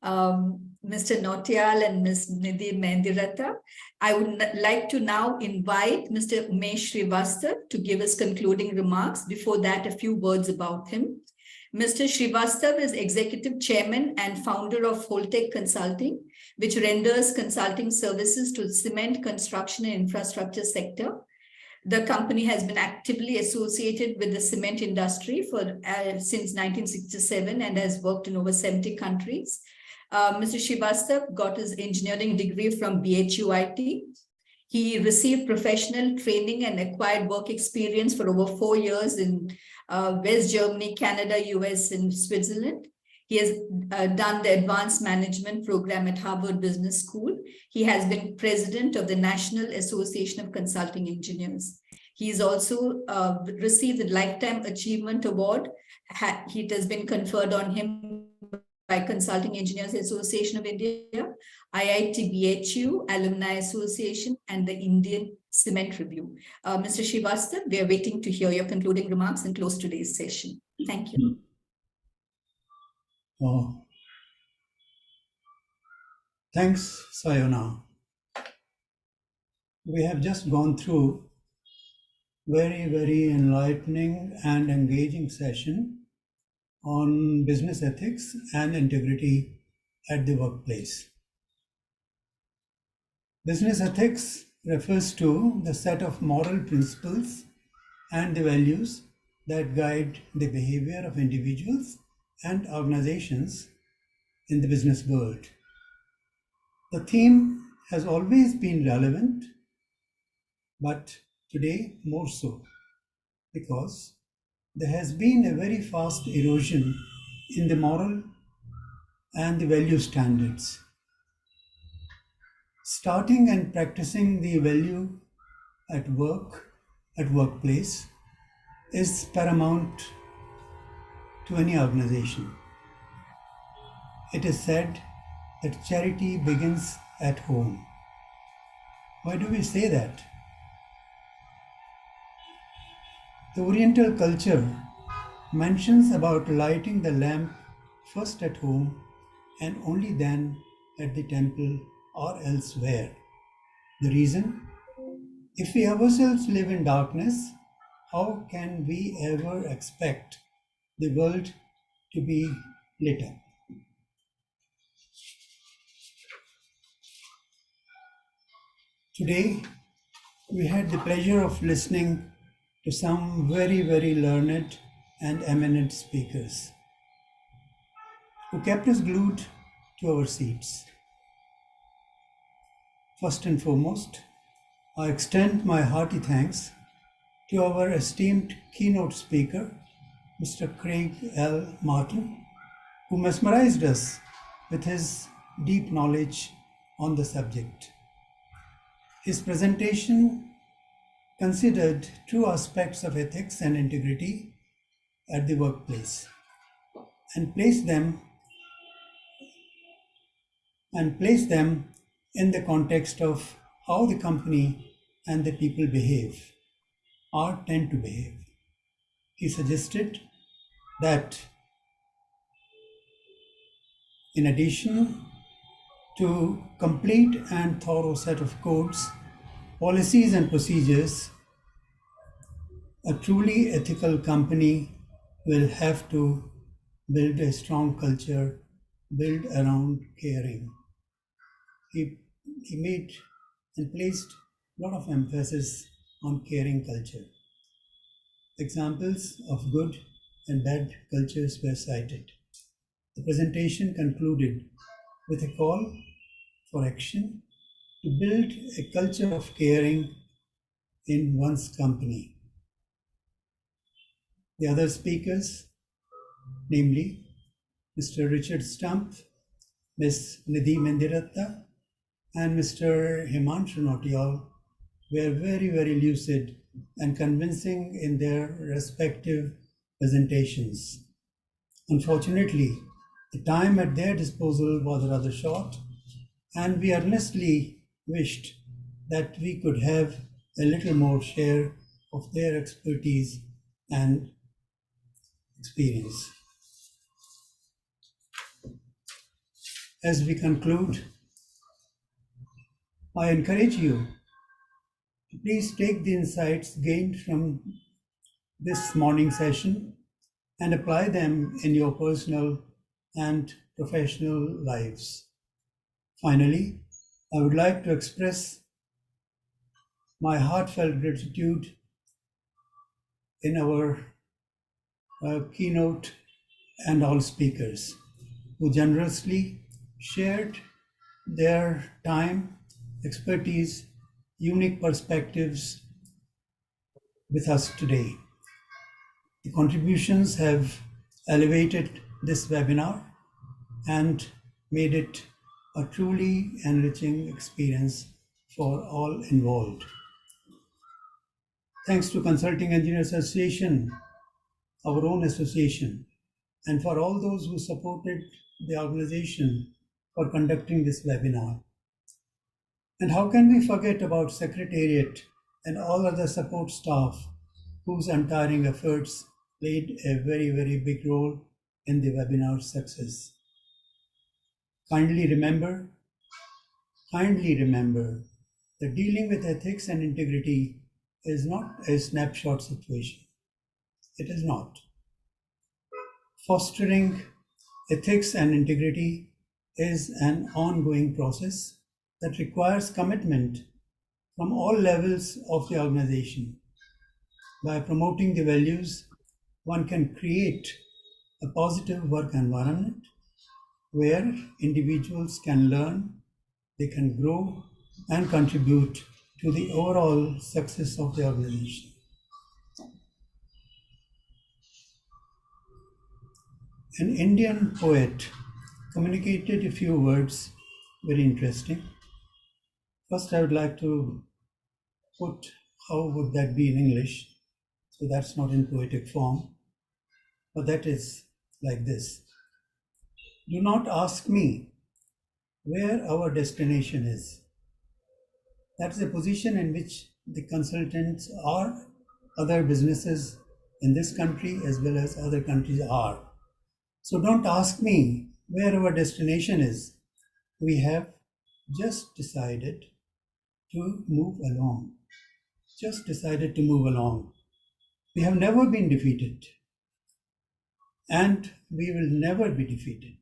Mr. Nautiyal, and Ms. Nidhi Mendiratha. I would like to now invite Mr. Umesh Srivastav to give us concluding remarks. Before that, a few words about him. Mr. Srivastav is Executive Chairman and founder of Holtec Consulting, which renders consulting services to the cement, construction, and infrastructure sector. The company has been actively associated with the cement industry since 1967 and has worked in over 70 countries. Mr. Srivastav got his engineering degree from BHUIT. He received professional training and acquired work experience for over 4 years in West Germany, Canada, US, and Switzerland. He has done the advanced management program at Harvard Business School. He has been president of the National Association of Consulting Engineers. He's also received the Lifetime Achievement Award. It has been conferred on him by Consulting Engineers Association of India, IIT BHU, Alumni Association, and the Indian Cement Review. Mr. Srivastava, we are waiting to hear your concluding remarks and close today's session. Thank you. Thanks, Sayona. We have just gone through very enlightening and engaging session on business ethics and integrity at the workplace. Business ethics refers to the set of moral principles and the values that guide the behavior of individuals and organizations in the business world. The theme has always been relevant, but today more so, because there has been a very fast erosion in the moral and the value standards. Starting and practicing the value at workplace, is paramount to any organization. It is said that charity begins at home. Why do we say that? The Oriental culture mentions about lighting the lamp first at home and only then at the temple or elsewhere. The reason? If we ourselves live in darkness, how can we ever expect the world to be lit up? Today, we had the pleasure of listening to some very learned and eminent speakers who kept us glued to our seats. First and foremost, I extend my hearty thanks to our esteemed keynote speaker, Mr. Craig L. Martin, who mesmerized us with his deep knowledge on the subject. His presentation considered true aspects of ethics and integrity at the workplace and placed them in the context of how the company and the people behave or tend to behave. He suggested that in addition to complete and thorough set of codes, policies and procedures, a truly ethical company will have to build a strong culture, build around caring. He made and placed a lot of emphasis on caring culture. Examples of good and bad cultures were cited. The presentation concluded with a call for action to build a culture of caring in one's company. The other speakers, namely Mr. Richard Stump, Ms. Nidhi Mendiratta, and Mr. Himanshu Nautiyal, were very lucid and convincing in their respective presentations. Unfortunately, the time at their disposal was rather short, and we earnestly wished that we could have a little more share of their expertise and experience. As we conclude, I encourage you to please take the insights gained from this morning session and apply them in your personal and professional lives. Finally, I would like to express my heartfelt gratitude in our keynote and all speakers who generously shared their time, expertise, unique perspectives with us today. The contributions have elevated this webinar and made it a truly enriching experience for all involved. Thanks to Consulting Engineers Association, our own association, and for all those who supported the organization for conducting this webinar. And how can we forget about Secretariat and all other support staff whose untiring efforts played a very, very big role in the webinar success. Kindly remember that dealing with ethics and integrity is not a snapshot situation. It is not. Fostering ethics and integrity is an ongoing process that requires commitment from all levels of the organization. By promoting the values, one can create a positive work environment where individuals can learn, they can grow and contribute to the overall success of the organization. An Indian poet communicated a few words, very interesting. First, I would like to put how would that be in English. So that's not in poetic form, but that is like this. Do not ask me where our destination is. That's a position in which the consultants or other businesses in this country as well as other countries are. So don't ask me where our destination is. We have just decided to move along. Just decided to move along. We have never been defeated, and we will never be defeated.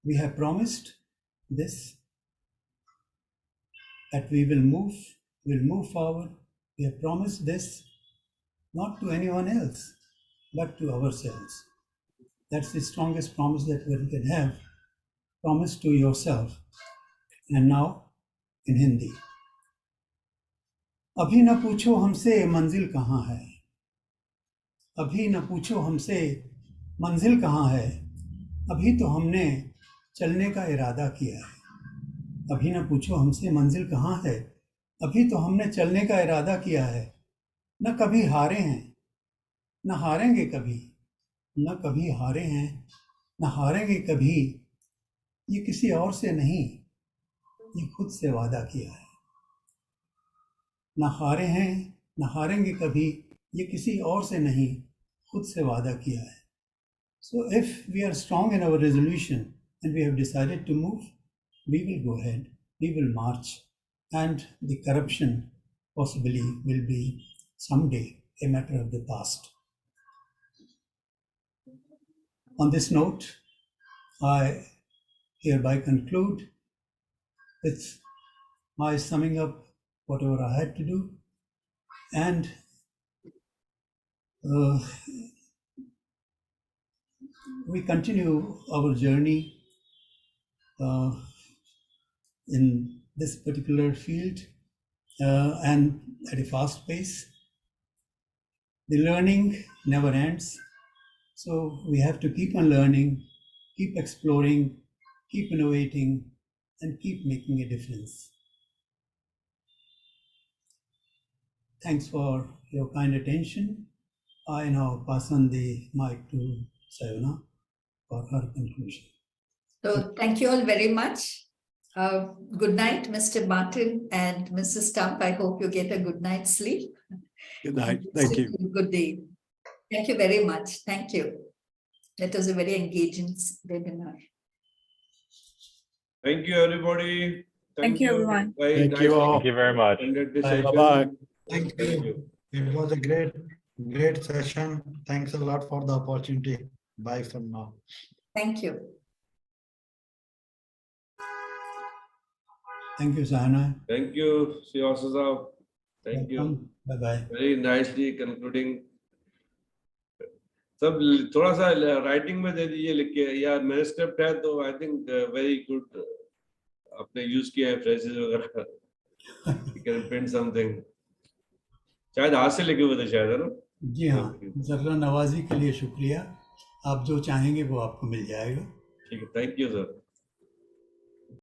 We have promised this, that we will move forward. We have promised this not to anyone else, but to ourselves. That's the strongest promise that one can have. Promise to yourself. And now in Hindi. अभी न पूछो हमसे मंजिल कहाँ है, अभी न पूछो हमसे मंजिल कहाँ है, अभी तो हमने चलने का इरादा किया है. अभी न पूछो हमसे मंजिल कहाँ है, अभी तो हमने चलने का इरादा किया है. न कभी हारे हैं, न हारेंगे कभी, न कभी हारे हैं, न हारेंगे कभी. ये किसी और से नहीं, ये खुद से वादा किया है. न हारे हैं, न हारेंगे कभी, ये किसी और से नहीं, खुद से वादा किया है. So if we are strong in our resolution and we have decided to move, we will go ahead, we will march, and the corruption possibly will be someday a matter of the past. On this note, I hereby conclude with my summing up whatever I had to do, and we continue our journey in this particular field and at a fast pace. The learning never ends, so we have to keep on learning, keep exploring, keep innovating, and keep making a difference. Thanks for your kind attention. I now pass on the mic to Sayona for her conclusion. So thank you all very much. Good night, Mr. Martin and Mrs. Stump. I hope you get a good night's sleep. Good night. Thank you. Good day. Thank you very much. Thank you. That was a very engaging webinar. Thank you, everybody. Thank you, everyone. Very Thank nice you all. Thank you very much. attended this Bye. session. Bye-bye. Thank you. It was a great session. Thanks a lot for the opportunity. Bye for now. Thank you. Thank you, Sayana. Thank you, Srivastava. Thank you. Bye bye. Very nicely concluding. सब थोड़ा सा writing में दे दीजिए लिख के, या manuscript है तो आई थिंक वेरी गुड आपने यूज किया है फ्रेजेस वगैरह. You can print something. शायद हाथ से लिखे हुए थे शायद, है ना? जी हाँ, जर्रा नवाजी के लिए शुक्रिया. आप जो चाहेंगे वो आपको मिल जाएगा. ठीक है, थैंक यू सर.